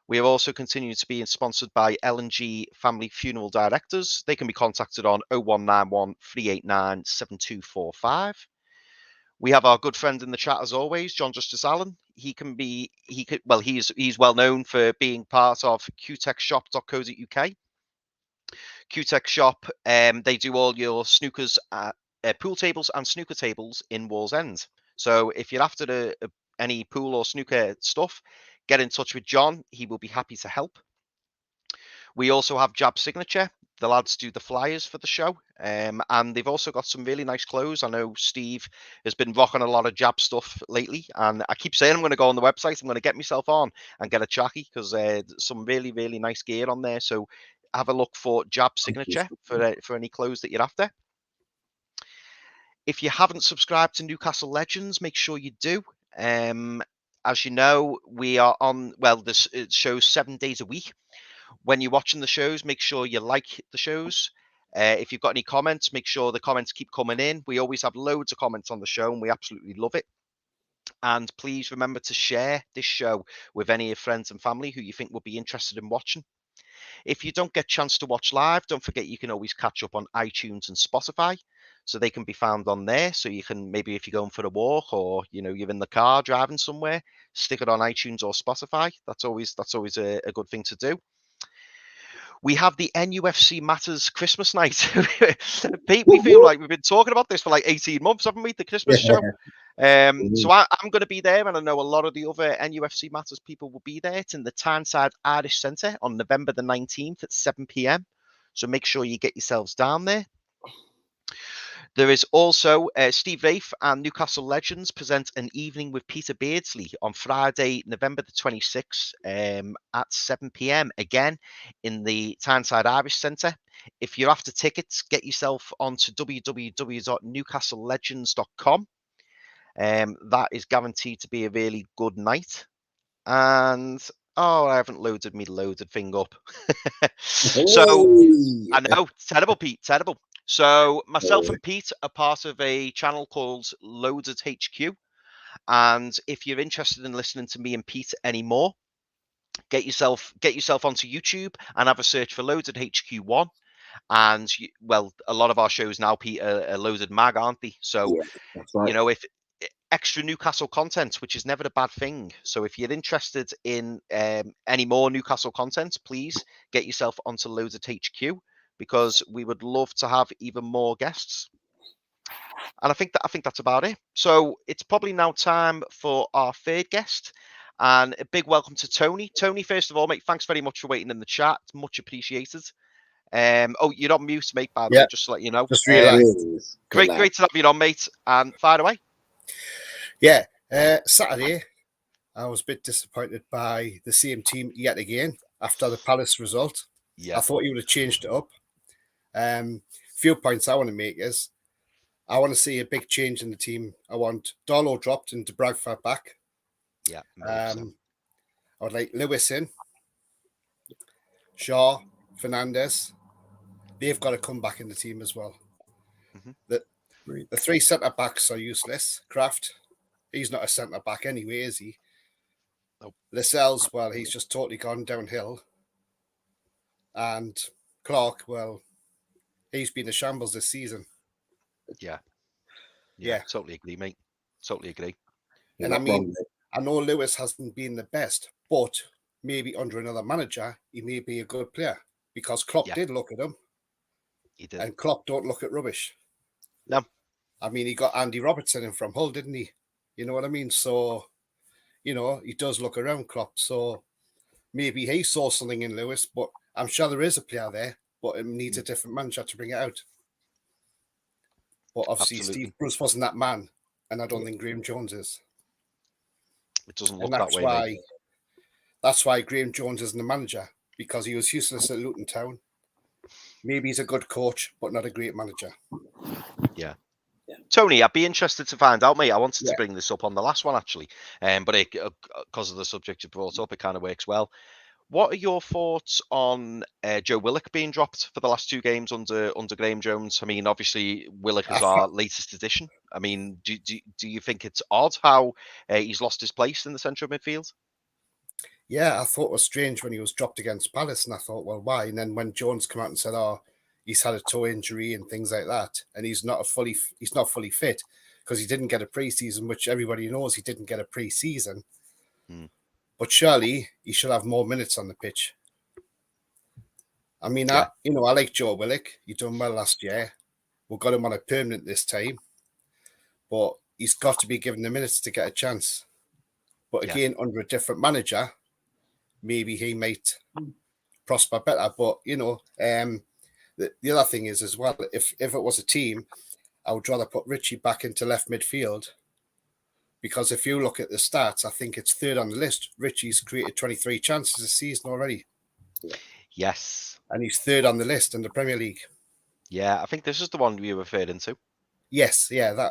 We are also continuing to be sponsored by L&G Family Funeral Directors. They can be contacted on 0191 389 7245. We have our good friend in the chat as always, John Justice Allen. He's well known for being part of qtechshop.co.uk. QTech Shop, they do all your snookers, pool tables and snooker tables in Wallsend. So if you're after any pool or snooker stuff, get in touch with John. He will be happy to help. We also have Jab Signature. The lads do the flyers for the show. And they've also got some really nice clothes. I know Steve has been rocking a lot of Jab stuff lately. And I keep saying I'm going to go on the website. I'm going to get myself on and get a trackie because some really, really nice gear on there. So have a look for Jab Signature for any clothes that you're after. If you haven't subscribed to Newcastle Legends, make sure you do. As you know, we are on, this shows 7 days a week. When you're watching the shows, make sure you like the shows. If you've got any comments, make sure the comments keep coming in. We always have loads of comments on the show, and we absolutely love it. And please remember to share this show with any of your friends and family who you think would be interested in watching. If you don't get a chance to watch live, don't forget you can always catch up on iTunes and Spotify. So they can be found on there. So you can, maybe if you're going for a walk or you're in the car driving somewhere, stick it on iTunes or Spotify. That's always a good thing to do. We have the NUFC Matters Christmas night. Pete, we feel like we've been talking about this for like 18 months, haven't we? The Christmas show. So I'm going to be there, and I know a lot of the other NUFC Matters people will be there. It's in the Tyneside Irish Centre on November the 19th at 7 p.m. So make sure you get yourselves down there. There is also Steve Rafe and Newcastle Legends present an evening with Peter Beardsley on Friday, November the 26th at 7 p.m. again in the Tyneside Irish Centre. If you're after tickets, get yourself onto www.newcastlelegends.com. That is guaranteed to be a really good night. And I haven't loaded me loaded thing up. So I know, terrible, Pete, terrible. So myself and Pete are part of a channel called Loaded HQ. And if you're interested in listening to me and Pete anymore, get yourself onto YouTube and have a search for Loaded HQ1. And a lot of our shows now, Pete, are Loaded Mag, aren't they? So, that's right. if extra Newcastle content, which is never a bad thing. So if you're interested in any more Newcastle content, please get yourself onto Loaded HQ, because we would love to have even more guests. And I think that's about it. So it's probably now time for our third guest. And a big welcome to Tony. Tony, first of all, mate, thanks very much for waiting in the chat. It's much appreciated. You're on mute, mate, by the way, just to let you know. Just realised. Great to have you on, mate. And fire away. Yeah, Saturday, I was a bit disappointed by the same team yet again after the Palace result. Yeah. I thought you would have changed it up. Few points I want to make is I want to see a big change in the team. I want Darlow dropped and De Bragford back. Yeah. I would like Lewis in, Shaw, Fernandez. They've got to come back in the team as well. Mm-hmm. The three centre backs are useless. Kraft, he's not a centre back anyway, is he? Nope. Lascelles, well, he's just totally gone downhill. And Clark, well, he's been a shambles this season. Yeah. Totally agree, mate. Totally agree. And I mean, I know Lewis hasn't been the best, but maybe under another manager, he may be a good player, because Klopp did look at him. He did. And Klopp don't look at rubbish. No. I mean, he got Andy Robertson in from Hull, didn't he? You know what I mean? So, he does look around Klopp. So maybe he saw something in Lewis, but I'm sure there is a player there, but it needs a different manager to bring it out. But obviously, Steve Bruce wasn't that man, and I don't think Gleim Jones is. It doesn't look that way, mate. That's why Gleim Jones isn't a manager, because he was useless at Luton Town. Maybe he's a good coach, but not a great manager. Yeah. Tony, I'd be interested to find out, mate. I wanted to bring this up on the last one, actually, but because of the subject you brought up, it kind of works well. What are your thoughts on Joe Willock being dropped for the last two games under Gleim Jones? I mean, obviously, Willock is our latest addition. I mean, do you think it's odd how he's lost his place in the centre of midfield? Yeah, I thought it was strange when he was dropped against Palace, and I thought, well, why? And then when Jones came out and said, he's had a toe injury and things like that, and he's not fully fit because he didn't get a pre-season, which everybody knows he didn't get a pre-season. But surely he should have more minutes on the pitch. I mean, I like Joe Willock. He done well last year. We've got him on a permanent this time, but he's got to be given the minutes to get a chance. But again, under a different manager, maybe he might prosper better. But the other thing is as well, if it was a team, I would rather put Richie back into left midfield, because if you look at the stats, I think it's third on the list. Richie's created 23 chances this season already. Yes. And he's third on the list in the Premier League. Yeah, I think this is the one you referred into. Yes, yeah.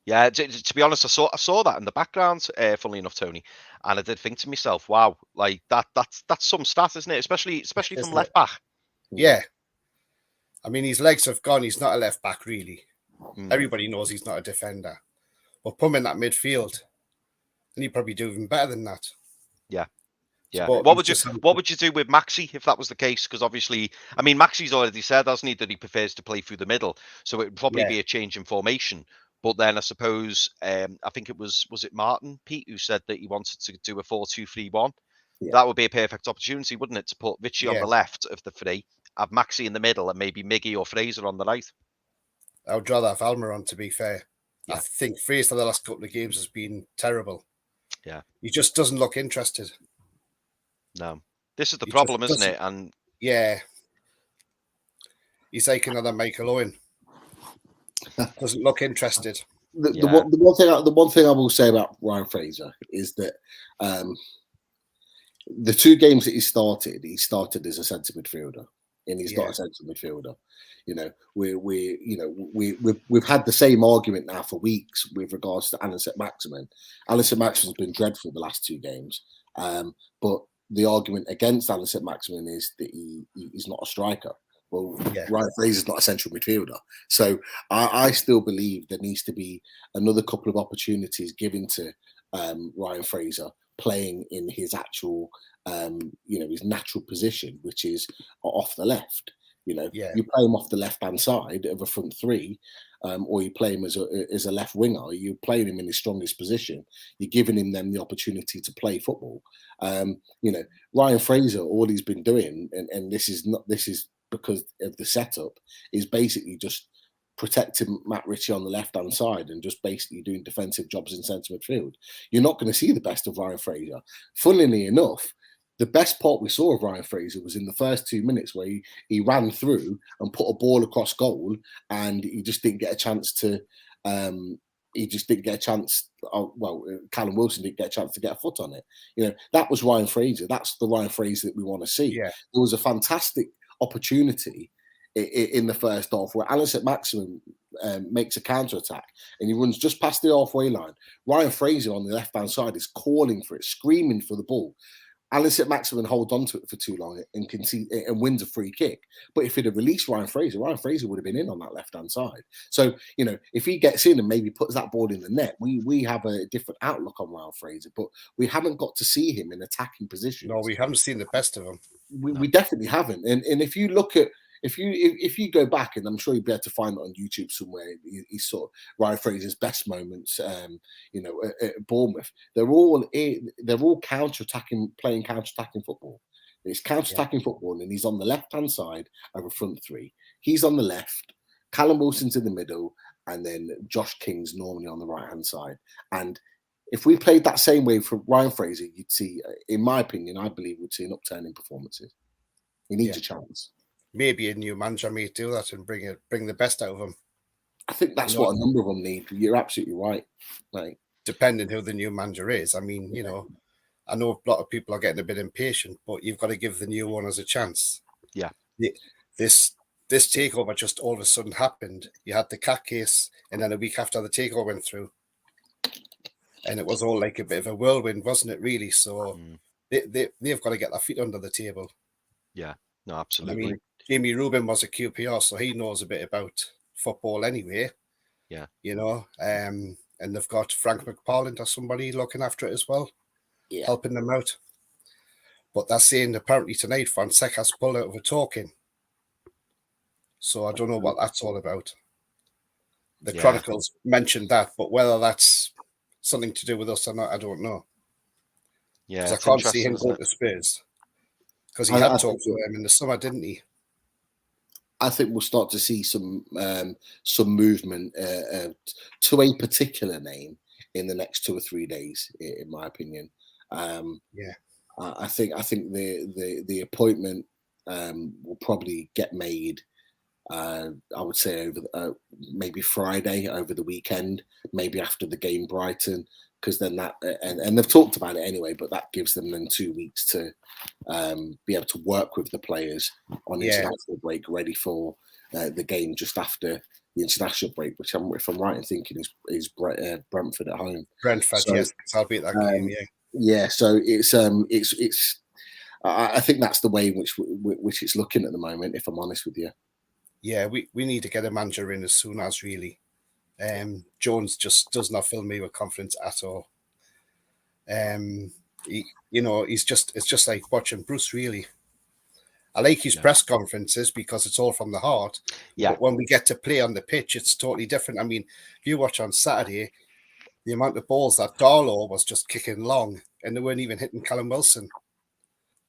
Yeah, to be honest, I saw that in the background, funnily enough, Tony, and I did think to myself, wow, like that's some stat, isn't it? Especially from left back. Yeah. I mean, his legs have gone. He's not a left back, really. Everybody knows he's not a defender. But put him in that midfield, and he'd probably do even better than that. Yeah. Yeah. But What would you do with Maxi if that was the case? Because obviously, I mean, Maxi's already said, hasn't he, that he prefers to play through the middle. So it would probably be a change in formation. But then I suppose, I think it was it Martin, Pete, who said that he wanted to do a 4-2-3-1. Yeah. That would be a perfect opportunity, wouldn't it, to put Richie on the left of the three, have Maxi in the middle, and maybe Miggy or Fraser on the right. I would rather have Almer on, to be fair. Yeah. I think Fraser the last couple of games has been terrible. Yeah. He just doesn't look interested. No. This is the problem, isn't it? And yeah. He's like another Michael Owen. Doesn't look interested. The one thing I will say about Ryan Fraser is that the 2 games that he started as a centre midfielder, and he's not a centre midfielder. You know, we've had the same argument now for weeks with regards to Alan Saint-Maximin. Alan Saint-Maximin's been dreadful the last 2 games, but the argument against Alan Saint-Maximin is that he's not a striker. Well, Ryan Fraser's not a central midfielder. So I still believe there needs to be another couple of opportunities given to Ryan Fraser playing in his actual, his natural position, which is off the left. You play him off the left-hand side of a front 3, or you play him as a left winger. You're playing him in his strongest position. You're giving him then the opportunity to play football. Ryan Fraser, all he's been doing, and this is because of the setup, is basically just protecting Matt Ritchie on the left-hand side and just basically doing defensive jobs in centre midfield. You're not going to see the best of Ryan Fraser. Funnily enough, the best part we saw of Ryan Fraser was in the first 2 minutes where he ran through and put a ball across goal, and he just didn't get a chance to. Callum Wilson didn't get a chance to get a foot on it. That was Ryan Fraser. That's the Ryan Fraser that we want to see. Yeah. There was a fantastic opportunity in the first half where Alan Saint-Maximin makes a counter-attack and he runs just past the halfway line. Ryan Fraser on the left-hand side is calling for it, screaming for the ball. Alan Saint-Maximin holds on to it for too long and can see and wins a free kick. But if he'd have released Ryan Fraser would have been in on that left-hand side. So, if he gets in and maybe puts that ball in the net, we have a different outlook on Ryan Fraser, but we haven't got to see him in attacking positions. No, we haven't seen the best of him. We definitely haven't. And if you look at, if you go back, and I'm sure you'll be able to find it on YouTube somewhere, he's sort of Ryan Fraser's best moments, at Bournemouth. They're all counter-attacking, playing counter-attacking football. It's counter-attacking football, and he's on the left-hand side of a front 3. He's on the left, Callum Wilson's in the middle, and then Josh King's normally on the right-hand side. And if we played that same way for Ryan Fraser, you'd see, in my opinion, I believe we'd see an upturn in performances. He needs a chance. Maybe a new manager may do that and bring the best out of him. I think that's what a number of them need. You're absolutely right. Like, depending who the new manager is. I mean, I know a lot of people are getting a bit impatient, but you've got to give the new owners a chance. Yeah. This takeover just all of a sudden happened. You had the cat case, and then a week after the takeover went through, and it was all like a bit of a whirlwind, wasn't it? Really. So they've got to get their feet under the table. Yeah. No, absolutely. I mean, Jamie Rubin was a QPR, so he knows a bit about football anyway. Yeah. And they've got Frank McParland or somebody looking after it as well, helping them out. But they're saying apparently tonight Fonseca's pulled out of a talking. So I don't know what that's all about. The Chronicles mentioned that, but whether that's something to do with us or not, I don't know. Yeah, I can't see him going to Spurs. Because he had talked to him in the summer, didn't he? I think we'll start to see some movement to a particular name in the next 2 or 3 days, in my opinion. I think the appointment will probably get made. I would say over maybe Friday over the weekend, maybe after the game Brighton, because then that and they've talked about it anyway, but that gives them then 2 weeks to be able to work with the players on international break, ready for the game just after the international break, which if I'm right in thinking is Brentford at home. Brentford, so, yes, I'll be at that game. Yeah, so it's. I think that's the way in which it's looking at the moment. If I'm honest with you. Yeah, we need to get a manager in as soon as really. Jones just does not fill me with confidence at all. It's just like watching Bruce really. I like his press conferences because it's all from the heart. Yeah. But when we get to play on the pitch, it's totally different. I mean, if you watch on Saturday, the amount of balls that Darlow was just kicking long and they weren't even hitting Callum Wilson.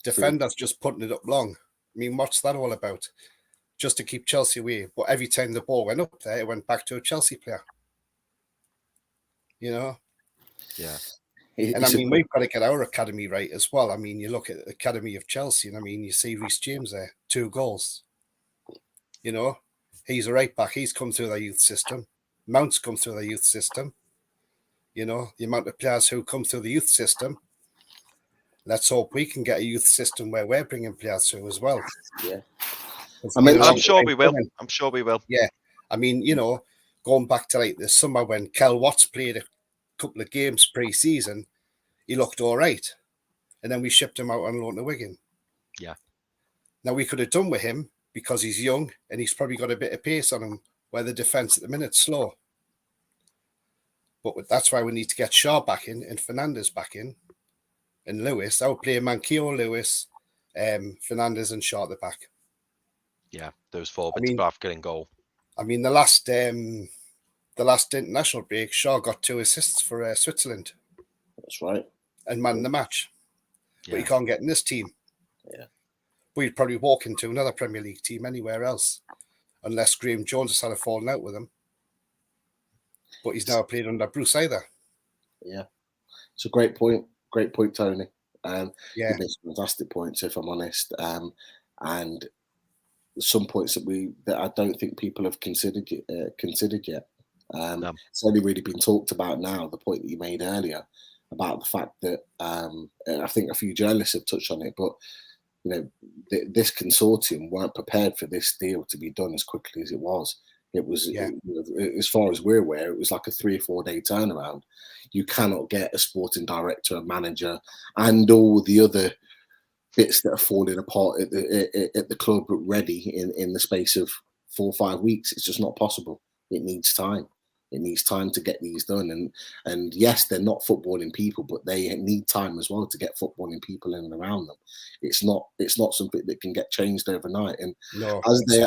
Defenders just putting it up long. I mean, what's that all about? Just to keep Chelsea away. But every time the ball went up there, it went back to a Chelsea player. Yeah. And I mean, we've got to get our academy right as well. I mean, you look at the academy of Chelsea, and I mean, you see Reece James there, 2 goals. You know, he's a right back. He's come through the youth system. Mount's come through the youth system. You know, the amount of players who come through the youth system. Let's hope we can get a youth system where we're bringing players through as well. Yeah. I mean, I'm sure we will. I'm sure we will. Yeah. I mean, you know, going back to like the summer when Kel Watts played a couple of games pre-season, he looked all right. And then we shipped him out on loan to Wigan. Yeah. Now, we could have done with him because he's young and he's probably got a bit of pace on him where the defence at the minute's slow. But that's why we need to get Shaw back in and Fernandez back in. And Lewis, I would play Manquillo, Lewis, Fernandez and Shaw at the back. Yeah, those forwards to Africa in goal. I mean, the last international break, Shaw got 2 assists for Switzerland. That's right. And man the match. Yeah. But he can't get in this team. Yeah. We'd probably walk into another Premier League team anywhere else, unless Gleim Jones has had a falling out with him. But he's now played under Bruce either. Yeah. It's a great point. Great point, Tony. Yeah. He makes fantastic points, if I'm honest. And some points that I don't think people have considered yet. No. It's only really been talked about now. The point that you made earlier about the fact that and I think a few journalists have touched on it, but you know, this consortium weren't prepared for this deal to be done as quickly as it was. It was, as far as we're aware, it was like a 3 or 4 day turnaround. You cannot get a sporting director, a manager, and all the other bits that are falling apart at the club ready in the space of 4 or 5 weeks. It's just not possible. It needs time. It needs time to get these done. And yes, they're not footballing people, but they need time as well to get footballing people in and around them. It's not something that can get changed overnight. And as they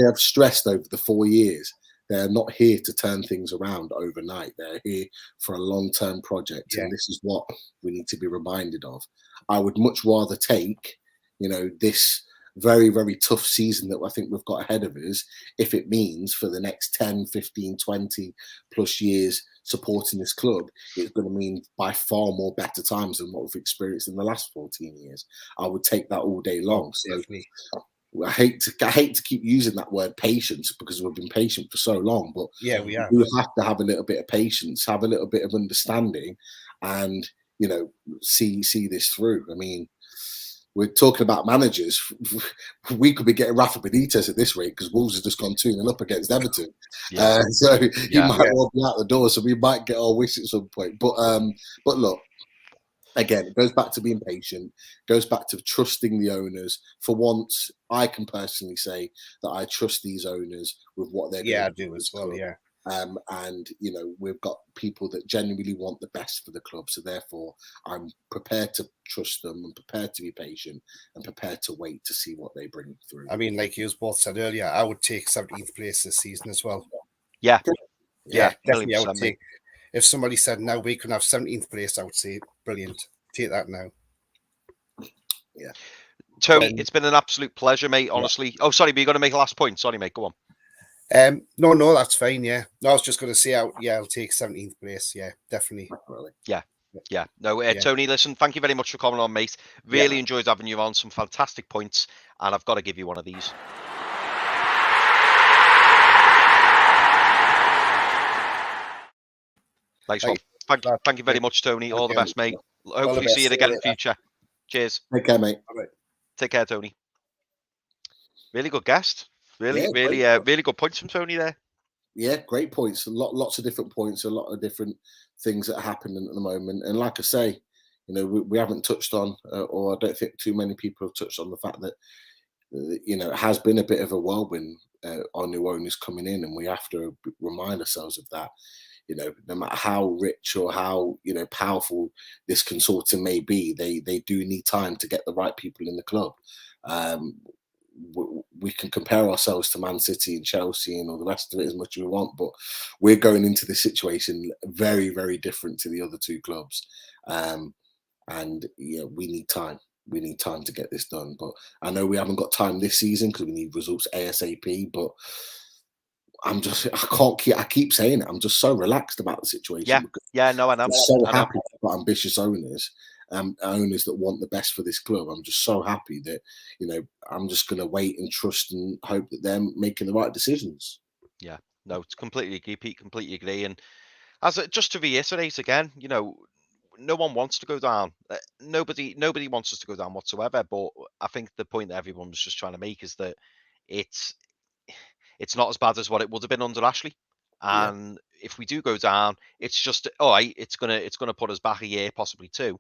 have stressed over the 4 years, they're not here to turn things around overnight. They're here for a long-term project. And this is what we need to be reminded of. I would much rather take, you know, this very, very tough season that I think we've got ahead of us, if it means for the next 10, 15, 20 plus years supporting this club, it's going to mean by far more better times than what we've experienced in the last 14 years. I would take that all day long. So I hate to keep using that word patience because we've been patient for so long, but we have to have a little bit of patience, have a little bit of understanding, and you know, see this through. I mean, we're talking about managers. We could be getting Rafa Benitez at this rate because Wolves have just gone 2-0 up against Everton. So he might well be out the door. So we might get our wish at some point. But look, again, it goes back to being patient. Goes back to trusting the owners. For once, I can personally say that I trust these owners with what they're doing. Yeah, I do as well. Yeah. And you know, we've got people that genuinely want the best for the club, so therefore I'm prepared to trust them and prepared to be patient and prepared to wait to see what they bring through. I mean, like you both said earlier, I would take 17th place this season as well. Yeah, definitely. I would take, if somebody said now we can have 17th place, I would say brilliant, take that now. Yeah, Tony, it's been an absolute pleasure, mate, honestly. Oh, sorry, but you're going to make a last point. Sorry, mate, go on. No, that's fine. Yeah, no, I was just going to say, I'll take 17th place. Yeah, definitely. Yeah. No, Tony, listen, thank you very much for coming on, mate. Really enjoyed having you on. Some fantastic points, and I've got to give you one of these. Nice one. Thank you very much, Tony. All the best, mate. Hopefully see you again in the future. Cheers. Take care, mate. All right. Take care, Tony. Really good guest. Really good points from Tony there. Yeah, great points. Lots of different points, a lot of different things that are happening at the moment. And like I say, you know, we haven't touched on, or I don't think too many people have touched on the fact that, you know, it has been a bit of a whirlwind, our new owners coming in, and we have to remind ourselves of that. You know, no matter how rich or how, you know, powerful this consortium may be, they do need time to get the right people in the club. We can compare ourselves to Man City and Chelsea and all the rest of it as much as we want, but we're going into this situation very, very different to the other two clubs. And yeah, we need time. We need time to get this done. But I know we haven't got time this season because we need results ASAP. But I keep saying it. I'm just so relaxed about the situation. Yeah, no, I know. I'm so happy to have ambitious owners owners that want the best for this club. I'm just so happy that, I'm just going to wait and trust and hope that they're making the right decisions. Yeah, no, it's completely agree, Pete. Completely agree. And just to reiterate again, no one wants to go down. Nobody wants us to go down whatsoever. But I think the point that everyone was just trying to make is that it's not as bad as what it would have been under Ashley. And if we do go down, it's just all right. It's gonna put us back a year, possibly two.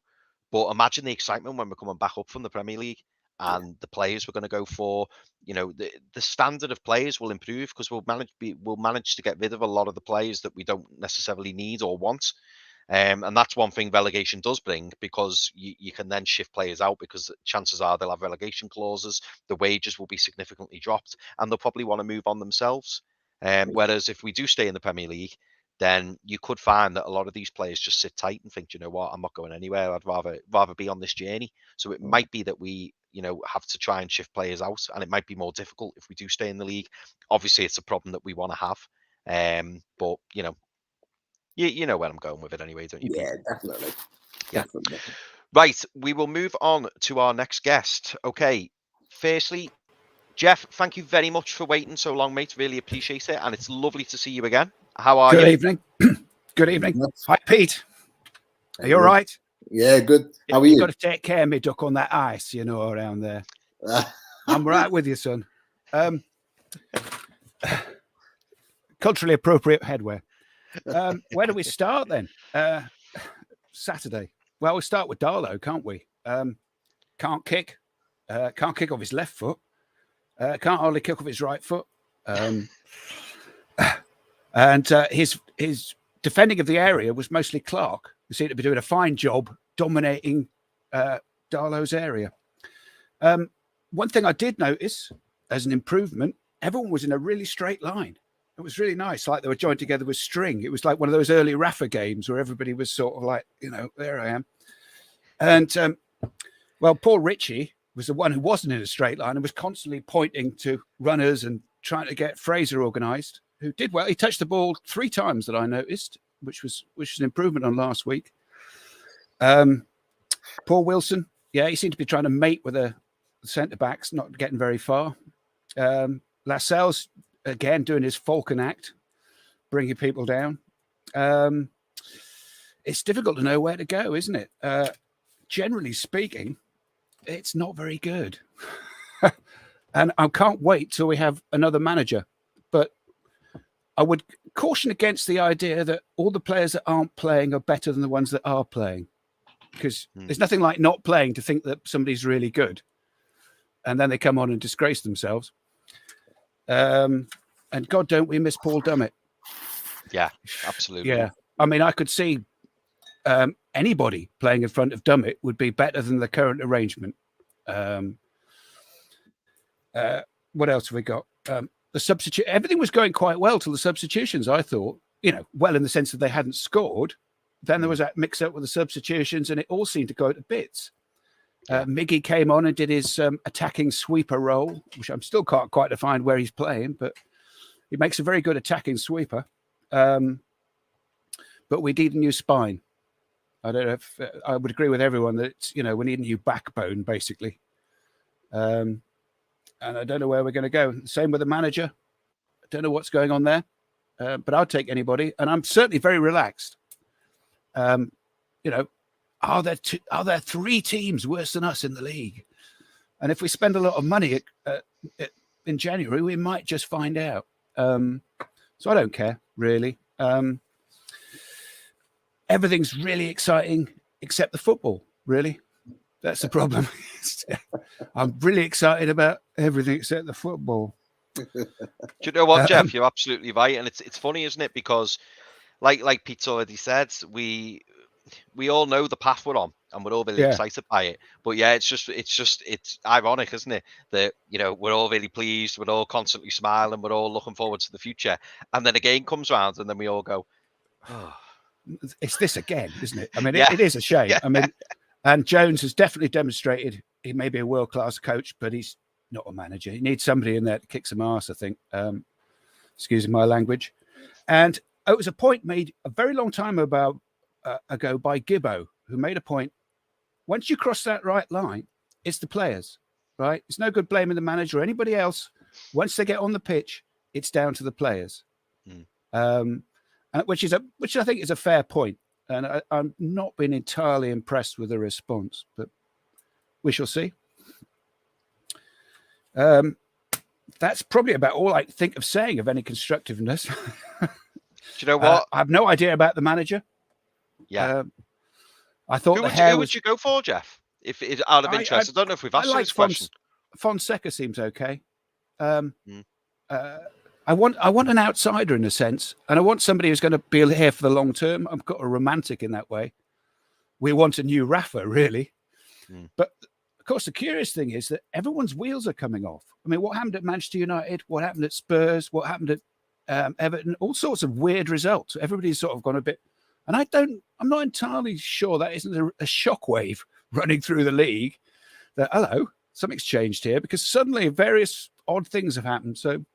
But imagine the excitement when we're coming back up from the Premier League, and the players we're going to go for. The standard of players will improve because we'll manage to get rid of a lot of the players that we don't necessarily need or want. And that's one thing relegation does bring, because you can then shift players out, because chances are they'll have relegation clauses, the wages will be significantly dropped, and they'll probably want to move on themselves. Whereas if we do stay in the Premier League, then you could find that a lot of these players just sit tight and think, you know what, I'm not going anywhere. I'd rather be on this journey. So it might be that we, have to try and shift players out, and it might be more difficult if we do stay in the league. Obviously, it's a problem that we want to have. But you know where I'm going with it anyway, don't you, Pete? Yeah, definitely. Yeah. Definitely. Right, we will move on to our next guest. Okay, firstly, Jeff, thank you very much for waiting so long, mate. Really appreciate it, and it's lovely to see you again. How are you? Good evening. Good evening. Hi, Pete. Are you all right? Yeah, good. How are You've you? got to take care of me, duck, on that ice, around there. I'm right with you, son. Culturally appropriate headwear. Where do we start then? Saturday. Well, we'll start with Darlow, can't we? Can't kick. Can't kick off his left foot. Can't hardly kick off his right foot. And his defending of the area was mostly Clark, who seemed to be doing a fine job dominating Darlow's area. One thing I did notice as an improvement, everyone was in a really straight line. It was really nice, like they were joined together with string. It was like one of those early Rafa games where everybody was sort of like, there I am. And, well, Paul Ritchie was the one who wasn't in a straight line and was constantly pointing to runners and trying to get Fraser organised, who did well. He touched the ball 3 times that I noticed, which was an improvement on last week. Paul Wilson, yeah, he seemed to be trying to mate with the centre-backs, not getting very far. Lascelles, again, doing his Falcon act, bringing people down. It's difficult to know where to go, isn't it? Generally speaking, it's not very good. And I can't wait till we have another manager. But I would caution against the idea that all the players that aren't playing are better than the ones that are playing. Because there's nothing like not playing to think that somebody's really good. And then they come on and disgrace themselves. And God, don't we miss Paul Dummett? Yeah, absolutely. Yeah. I mean, I could see anybody playing in front of Dummett would be better than the current arrangement. What else have we got? The substitute. Everything was going quite well till the substitutions, I thought. Well in the sense that they hadn't scored. Then there was that mix-up with the substitutions, and it all seemed to go to bits. Miggy came on and did his attacking sweeper role, which I'm still can't quite define where he's playing, but he makes a very good attacking sweeper. But we need a new spine. I don't know if I would agree with everyone that it's, we need a new backbone, basically. And I don't know where we're going to go. Same with the manager. I don't know what's going on there, but I'll take anybody. And I'm certainly very relaxed. Are there 3 teams worse than us in the league? And if we spend a lot of money in January, we might just find out. So I don't care, really. Everything's really exciting except the football, really. That's the problem. I'm really excited about everything except the football. Do you know what, Jeff? You're absolutely right. And it's funny, isn't it? Because like Pete's already said, we all know the path we're on and we're all really excited by it. But yeah, it's ironic, isn't it? That, we're all really pleased, we're all constantly smiling, we're all looking forward to the future. And then a game comes around and then we all go, oh. It's this again, isn't it? I mean, it is a shame. Yeah. I mean, and Jones has definitely demonstrated he may be a world-class coach, but he's not a manager. He needs somebody in there to kick some ass, I think. Excuse my language. And it was a point made a very long time ago by Gibbo, who made a point once you cross that right line, it's the players, right? It's no good blaming the manager or anybody else. Once they get on the pitch, it's down to the players, which I think is a fair point. And I'm not been entirely impressed with the response, but we shall see. That's probably about all I think of saying of any constructiveness. Do you know what? I have no idea about the manager. Yeah. I thought who would you go for, Jeff? If it out of interest, I don't know if we've asked this question. Fonseca seems okay. I want an outsider in a sense, and I want somebody who's going to be here for the long term. I've got a romantic in that way. We want a new Rafa, really. But of course, the curious thing is that everyone's wheels are coming off. I mean, what happened at Manchester United? What happened at Spurs? What happened at Everton? All sorts of weird results. Everybody's sort of gone a bit, and I'm not entirely sure that isn't a shockwave running through the league. That hello, something's changed here because suddenly various odd things have happened. So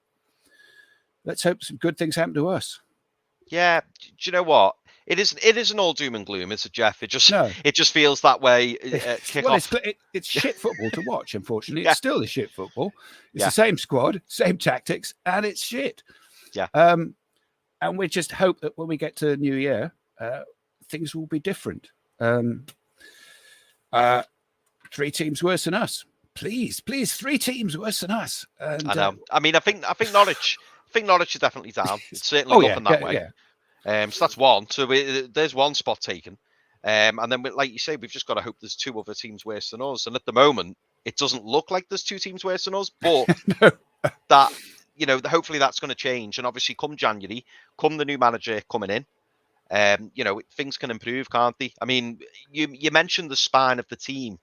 let's hope some good things happen to us. Yeah, do you know what? It isn't all doom and gloom, is it, Jeff? It just feels that way. It's shit football to watch. Unfortunately, it's still the shit football. It's the same squad, same tactics, and it's shit. Yeah. And we just hope that when we get to the new year, things will be different. 3 teams worse than us. Please, 3 teams worse than us. And, I know. I mean, I think Norwich. I think Norwich are definitely down. It's certainly looking that way. Yeah. So that's one. So there's one spot taken. And then, like you say, we've just got to hope there's 2 other teams worse than us. And at the moment, it doesn't look like there's 2 teams worse than us. But that, hopefully that's going to change. And obviously, come January, come the new manager coming in, things can improve, can't they? I mean, you mentioned the spine of the team.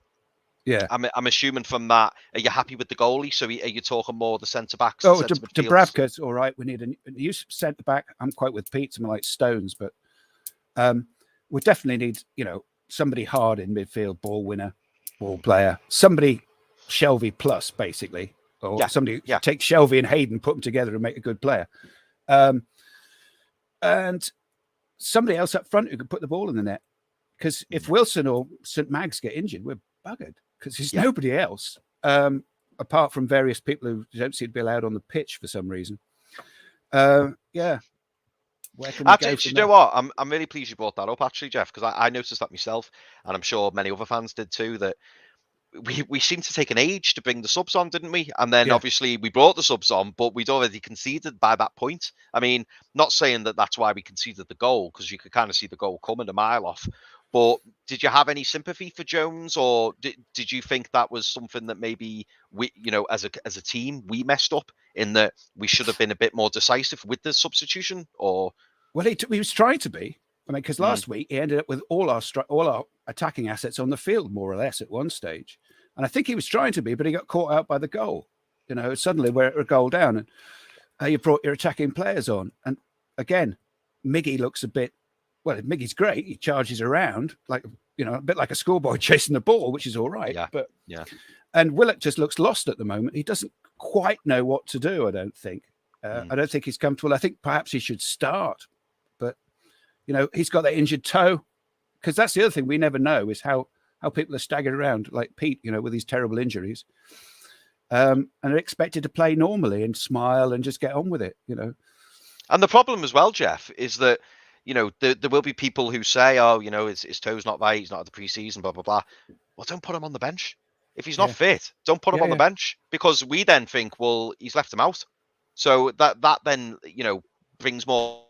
Yeah, I'm assuming from that. Are you happy with the goalie? So are you talking more the centre backs? Oh, Dubravka's all right. We need a new centre back. I'm quite with Pete. Some like Stones, but we definitely need somebody hard in midfield, ball winner, ball player, somebody Shelvey plus basically, or somebody take Shelvey and Hayden, put them together and make a good player, and somebody else up front who can put the ball in the net. Because if Wilson or St Mags get injured, we're buggered. Because there's nobody else apart from various people who don't seem to be allowed on the pitch for some reason. Where can we go from you know what? I'm really pleased you brought that up, actually, Jeff, because I noticed that myself, and I'm sure many other fans did too, that we seemed to take an age to bring the subs on, didn't we? And then obviously we brought the subs on, but we'd already conceded by that point. I mean, not saying that that's why we conceded the goal, because you could kind of see the goal coming a mile off. But did you have any sympathy for Jones, or did you think that was something that maybe we, as a team, we messed up in that we should have been a bit more decisive with the substitution? Or he was trying to be. I mean, because last week he ended up with all our attacking assets on the field, more or less, at one stage, and I think he was trying to be, but he got caught out by the goal. Suddenly we're a goal down, and you brought your attacking players on, and again, Miggy looks a bit. Well, Miggy's great. He charges around like a bit like a schoolboy chasing the ball, which is all right. And Willock just looks lost at the moment. He doesn't quite know what to do. I don't think. I don't think he's comfortable. I think perhaps he should start, but he's got that injured toe. Because that's the other thing we never know is how people are staggered around, like Pete, with these terrible injuries, and are expected to play normally and smile and just get on with it. And the problem as well, Jeff, is that. There will be people who say, oh, his toe's not right, he's not at the pre-season, blah, blah, blah. Well, don't put him on the bench. If he's not fit, don't put him on the bench, because we then think, well, he's left him out. So that then, brings more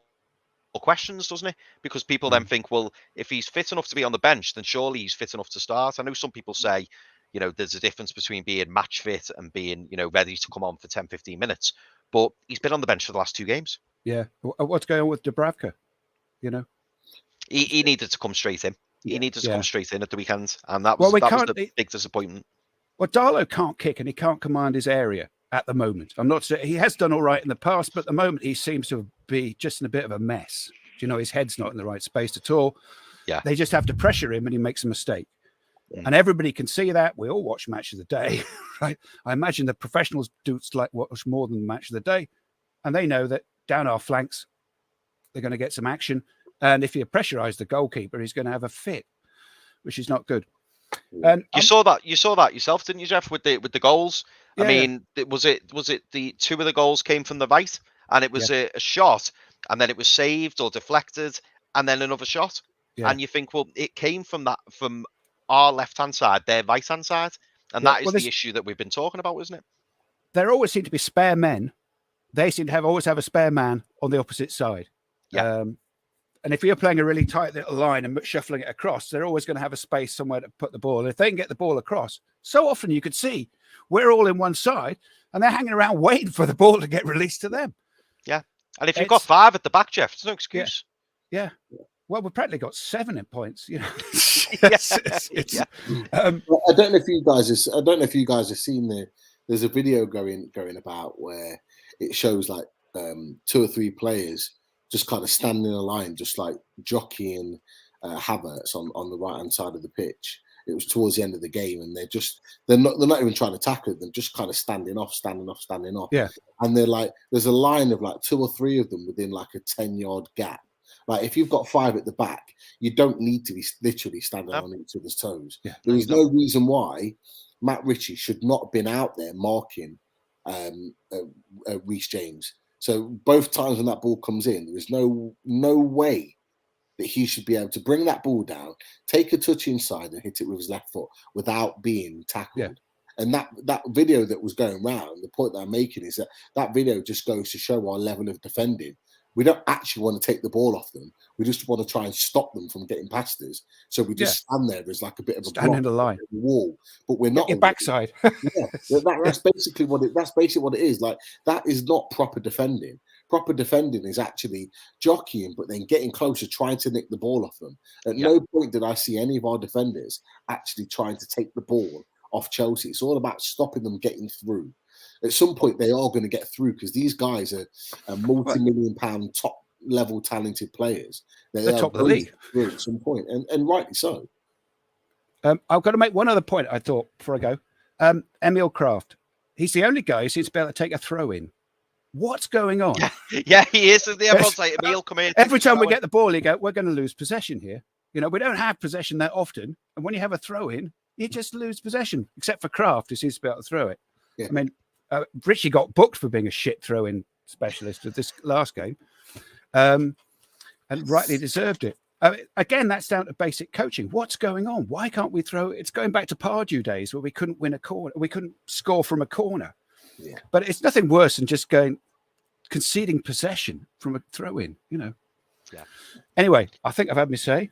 questions, doesn't it? Because people then think, well, if he's fit enough to be on the bench, then surely he's fit enough to start. I know some people say, there's a difference between being match fit and being, ready to come on for 10, 15 minutes. But he's been on the bench for the last 2 games. Yeah. What's going on with Dubravka? He needed to come straight in. He needed to come straight in at the weekend, and that was the big disappointment. Well, Darlow can't kick and he can't command his area at the moment. I'm not saying he has done all right in the past, but at the moment he seems to be just in a bit of a mess. His head's not in the right space at all. Yeah, they just have to pressure him, and he makes a mistake. And everybody can see that. We all watch Match of the Day, right? I imagine the professionals do watch more than Match of the Day, and they know that down our flanks they're going to get some action. And if you pressurize the goalkeeper, he's going to have a fit, which is not good. And You saw that yourself, didn't you, Jeff, with the goals? I Yeah. mean, was it the two of the goals came from the right, and it was a shot, and then it was saved or deflected, and then another shot. Yeah. And you think, well, it came from our left-hand side, their right-hand side, and that is the issue that we've been talking about, isn't it? There always seem to be spare men. They seem to always have a spare man on the opposite side. Yeah. And if you're playing a really tight little line and shuffling it across, they're always going to have a space somewhere to put the ball. And if they can get the ball across, so often you could see we're all in one side and they're hanging around waiting for the ball to get released to them. Yeah. And if you've got 5 at the back, Jeff, there's no excuse. Yeah. Well, we've practically got 7 in points. You know, I don't know if you guys have seen there's a video going about where it shows like 2 or 3 players just kind of standing in a line, just like jockeying Havertz on the right hand side of the pitch. It was towards the end of the game, and they're not even trying to tackle it. They're just kind of standing off. Yeah. And they're like, there's a line of like 2 or 3 of them within like a 10-yard gap. Like if you've got 5 at the back, you don't need to be literally standing on each other's toes. Yeah. There is no reason why Matt Ritchie should not have been out there marking Reece James. So both times when that ball comes in, there is no way that he should be able to bring that ball down, take a touch inside and hit it with his left foot without being tackled. Yeah. And that video that was going round, the point that I'm making is that video just goes to show our level of defending. We don't actually want to take the ball off them. We just want to try and stop them from getting past us. So we just stand there as like a bit of a stand in the line wall, but we're not your backside. That's basically what it is. Like that is not proper defending. Proper defending is actually jockeying, but then getting closer, trying to nick the ball off them. At no point did I see any of our defenders actually trying to take the ball off Chelsea. It's all about stopping them getting through. At some point, they are going to get through because these guys are multi-million-pound, top-level talented players. They're top of the league at some point, and rightly so. I've got to make one other point. I thought before I go, Emil Kraft. He's the only guy who seems to be able to take a throw in. What's going on? Yeah, he is. Everyone's like, Emil, come here. Every time we get the ball, you go, we're going to lose possession here. You know, we don't have possession that often, and when you have a throw in, you just lose possession. Except for Kraft, who seems to be able to throw it. Yeah. I mean. Richie got booked for being a shit throw-in specialist at this last game, and rightly deserved it. Again, that's down to basic coaching. What's going on? Why can't we throw? It's going back to Pardew days where we couldn't win a corner, we couldn't score from a corner. Yeah. But it's nothing worse than just conceding possession from a throw-in. You know. Yeah. Anyway, I think I've had my say.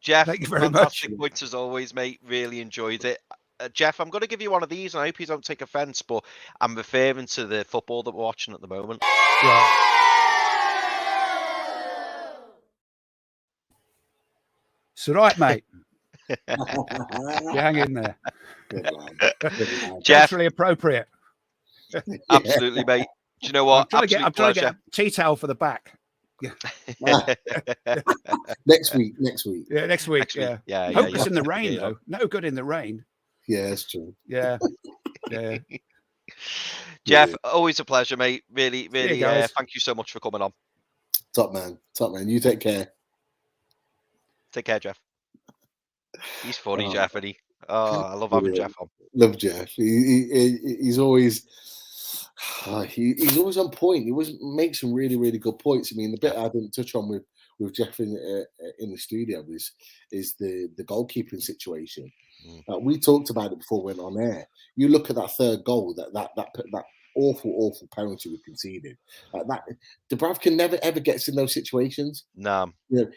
Jeff, thank you very fantastic much. points as always, mate. Really enjoyed it. Jeff, I'm going to give you one of these, and I hope you don't take offence, but I'm referring to the football that we're watching at the moment. Yeah. It's all right, mate. You hang in there. Good man. Jeff, really appropriate. Absolutely, mate. Do you know what? I'm trying to get a tea towel for the back. Yeah. Next week. Yeah, next week. Yeah. Hope it's in the rain though. No good in the rain. Yeah, that's true. Yeah. Yeah. Jeff, always a pleasure, mate. Really, thank you so much for coming on. Top man. You take care. Take care, Jeff. He's funny, Jeff, and he. Oh, I love having Jeff on. Love Jeff. He's always. He's always on point. He always makes some really, really good points. I mean, the bit I didn't touch on with Jeff in the studio is the goalkeeping situation. We talked about it before we went on air. You look at that third goal, that awful penalty we conceded. That Dubravka never ever gets in those situations. No,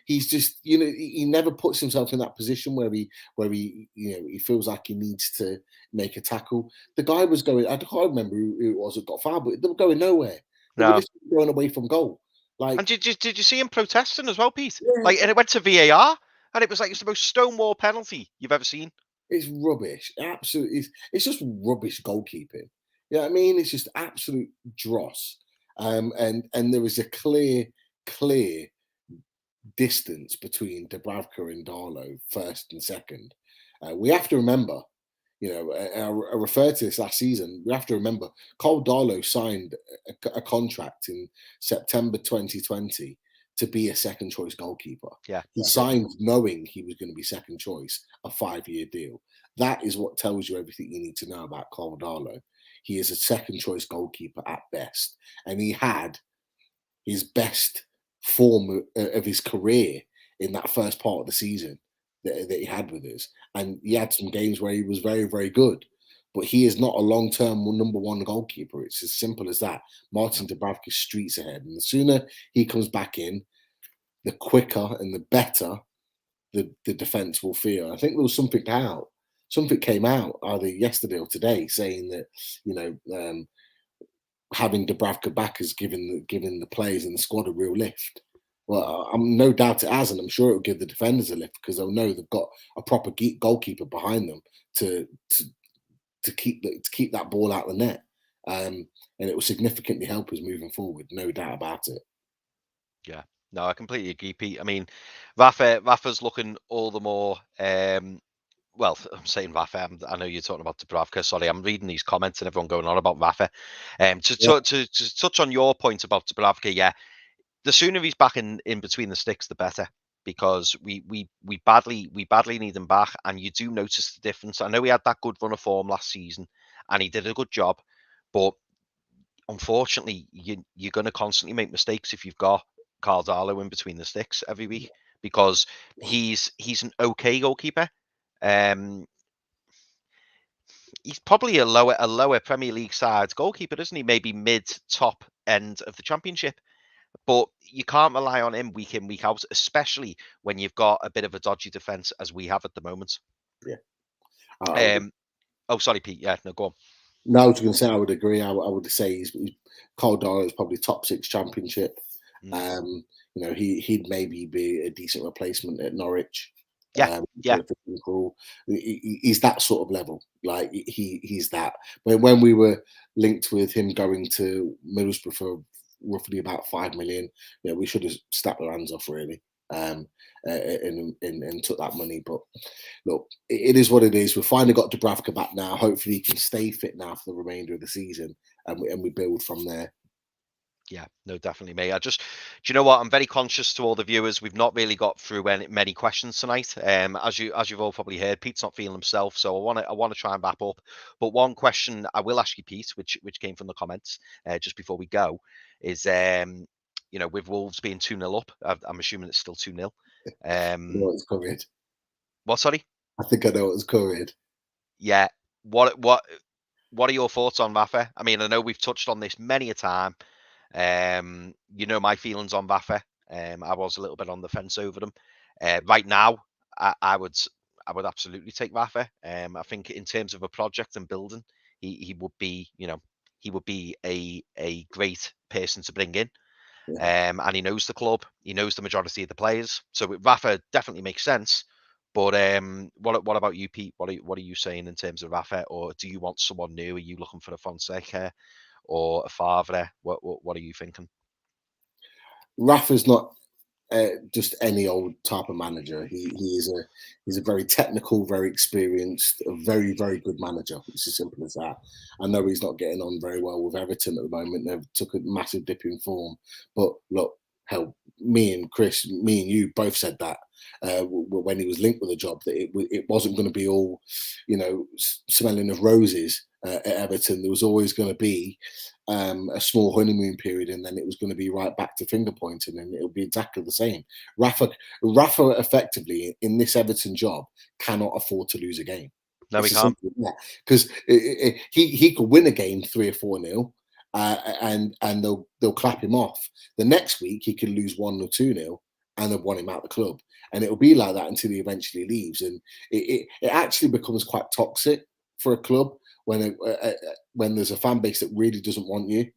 he's just he never puts himself in that position where he he feels like he needs to make a tackle. The guy was going. I can't remember who it was that got fouled, but they were going nowhere. They were just going away from goal. Like, and did you see him protesting as well, Pete? Yeah. Like, and it went to VAR, and it was like it's the most stonewall penalty you've ever seen. It's rubbish. Absolutely, it's just rubbish goalkeeping. Yeah, I mean, it's just absolute dross. And there is a clear distance between Dubravka and Darlow, first and second. We have to remember, I referred to this last season. We have to remember, Cole Darlow signed a contract in September 2020 to be a second choice goalkeeper. Yeah. He signed knowing he was going to be second choice, a 5-year deal. That is what tells you everything you need to know about Caldalo. He is a second choice goalkeeper at best. And he had his best form of his career in that first part of the season that he had with us. And he had some games where he was very, very good. But he is not a long-term number one goalkeeper. It's as simple as that. Martin Dubravka's streets ahead. And the sooner he comes back in, the quicker and the better the defence will feel. I think there was something came out either yesterday or today saying that, having Dubravka back has given the players in the squad a real lift. Well, I'm no doubt it has, and I'm sure it will give the defenders a lift because they'll know they've got a proper goalkeeper behind them to keep that ball out the net, and it will significantly help us moving forward. No doubt about it. Yeah, no, I completely agree, Pete. I mean, Rafa's looking all the more. Well, I'm saying Rafa. I know you're talking about Dubravka. Sorry, I'm reading these comments and everyone going on about Rafa. To touch on your point about Dubravka, yeah, the sooner he's back in between the sticks, the better, because we badly need him back. And you do notice the difference. I know he had that good run of form last season, and he did a good job, but unfortunately, you're going to constantly make mistakes if you've got Caldalo in between the sticks every week, because he's an okay goalkeeper. He's probably a lower Premier League side goalkeeper, isn't he? Maybe mid top end of the Championship. But you can't rely on him week in, week out, especially when you've got a bit of a dodgy defence as we have at the moment. Yeah. Oh, sorry, Pete. Yeah, no, go on. No, I was going to say I would agree. I would say Caldaro is probably top 6 Championship. He'd maybe be a decent replacement at Norwich. He's that sort of level. Like he's that. When we were linked with him going to Middlesbrough for roughly about 5 million, we should have snapped our hands off really, and took that money. But look, it is what it is. We've finally got Dubravka back now. Hopefully he can stay fit now for the remainder of the season, and we build from there. Yeah, no, definitely, mate. Do you know what? I'm very conscious to all the viewers. We've not really got through many questions tonight. As you've all probably heard, Pete's not feeling himself, so I want to try and wrap up. But one question I will ask you, Pete, which came from the comments just before we go, is with Wolves being 2-0 up, I'm assuming it's still 2-0. I know it's covered. What? Sorry. I think I know it's covered. Yeah. What are your thoughts on Rafa? I mean, I know we've touched on this many a time. My feelings on Rafa. I was a little bit on the fence over them. Right now, I would absolutely take Rafa. I think in terms of a project and building, he would be, he would be a great person to bring in. Yeah. And he knows the club. He knows the majority of the players. So Rafa definitely makes sense. But what about you, Pete? What are you saying in terms of Rafa? Or do you want someone new? Are you looking for a Fonseca or a Favre? What are you thinking? Rafa's not just any old type of manager. He's a very technical, very experienced, a very, very good manager. It's as simple as that. I know he's not getting on very well with Everton at the moment. They've took a massive dip in form. But look, hell, me and Chris, me and you both said that when he was linked with a job, that it wasn't going to be all, smelling of roses at Everton. There was always going to be a small honeymoon period, and then it was going to be right back to finger pointing, and it'll be exactly the same. Rafa effectively in this Everton job cannot afford to lose a game. No, he can't, because he could win a game 3 or 4-0. And they'll clap him off. The next week he could lose 1 or 2-0, and they'll want him out the club. And it'll be like that until he eventually leaves. And it actually becomes quite toxic for a club when there's a fan base that really doesn't want you.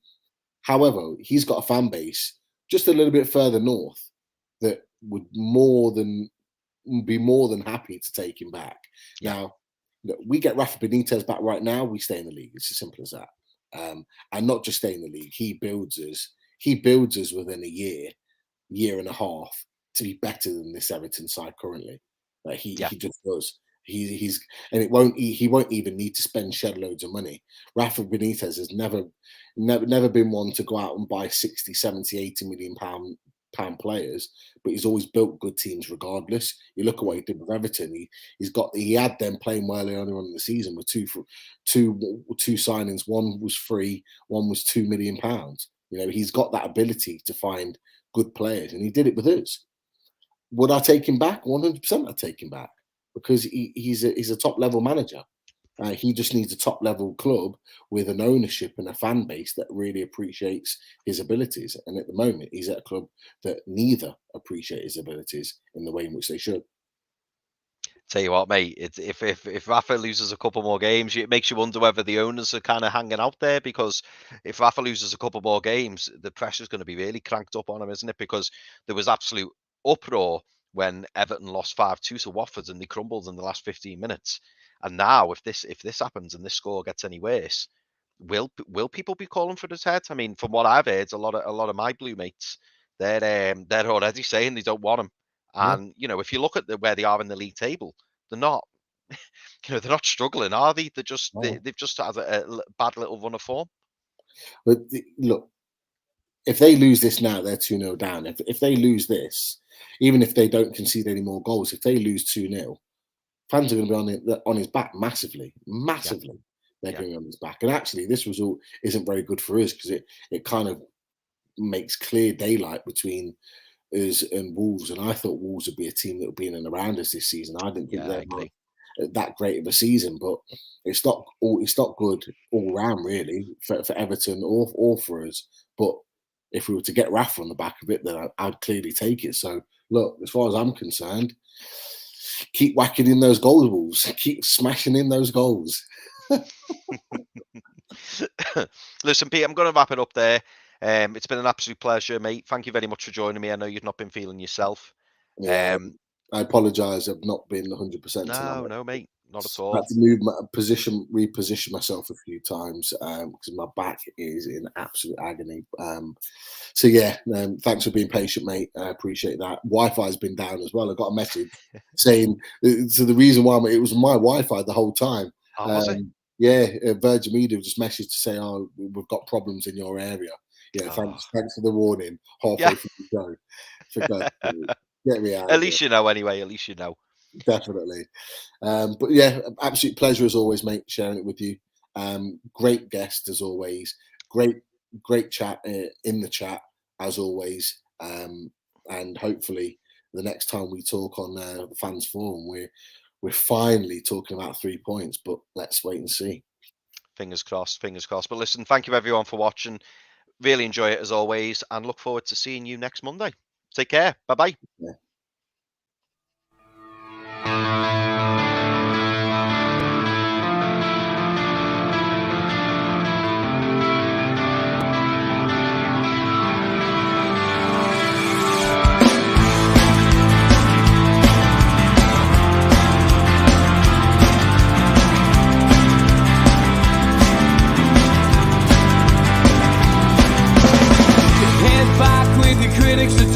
However, he's got a fan base just a little bit further north that would be more than happy to take him back. Yeah. Now, we get Rafa Benitez back right now, we stay in the league. It's as simple as that. And not just stay in the league. He builds us within a year and a half to be better than this Everton side currently. He just does. He won't even need to spend shed loads of money. Rafa Benitez has never been one to go out and buy 60, 70, 80 million pound pound players, but he's always built good teams regardless. You look at what he did with Everton. He had them playing well earlier on in the season with two signings. One was free, one was £2 million. You know, he's got that ability to find good players, and he did it with us. Would I take him back? 100% I'd take him back, because he's a top level manager. He just needs a top level club with an ownership and a fan base that really appreciates his abilities. And at the moment, he's at a club that neither appreciate his abilities in the way in which they should. Tell you what, mate, if Rafa loses a couple more games, it makes you wonder whether the owners are kind of hanging out there, because if Rafa loses a couple more games, the pressure's going to be really cranked up on him, isn't it? Because there was absolute uproar when Everton lost 5-2 to Watford and they crumbled in the last 15 minutes. And now, if this happens and this score gets any worse, will people be calling for his head? I mean, from what I've heard, a lot of my blue mates, they're already saying they don't want him. And you know, if you look at where they are in the league table, they're not, they're not struggling, are they? They've just had a bad little run of form. But look, if they lose this now, they're 2-0 down. If they lose this, even if they don't concede any more goals, if they lose 2-0, fans are going to be on his back massively. They're going to be on his back. And actually, this result isn't very good for us, because it kind of makes clear daylight between us and Wolves. And I thought Wolves would be a team that would be in and around us this season. I didn't think they were that great of a season, but it's not good all round really for Everton or for us. But if we were to get Rafa on the back of it, then I'd clearly take it. So look, as far as I'm concerned, keep whacking in those goals, Wolves. Keep smashing in those goals. Listen, Pete, I'm going to wrap it up there. It's been an absolute pleasure, mate. Thank you very much for joining me. I know you've not been feeling yourself. Yeah, I apologise. I've not been 100%. No, mate, not at all. I had to reposition myself a few times because my back is in absolute agony. So yeah, thanks for being patient, mate. I appreciate that. Wi-Fi's been down as well. I got a message saying, so the reason why it was my Wi-Fi the whole time. Oh, was it? Yeah, Virgin Media just messaged to say, "Oh, we've got problems in your area." Yeah, thanks for the warning. Halfway through the show. For God's sake, get me out. At least you know, anyway. At least you know. Definitely. But yeah, absolute pleasure as always, mate, sharing it with you. Great guest as always. Great chat in the chat as always. And hopefully the next time we talk on the Fans Forum, we're finally talking about 3 points, but let's wait and see. Fingers crossed. But listen, thank you everyone for watching. Really enjoy it as always, and look forward to seeing you next Monday. Take care. Bye-bye. Yeah. Head back with the critics.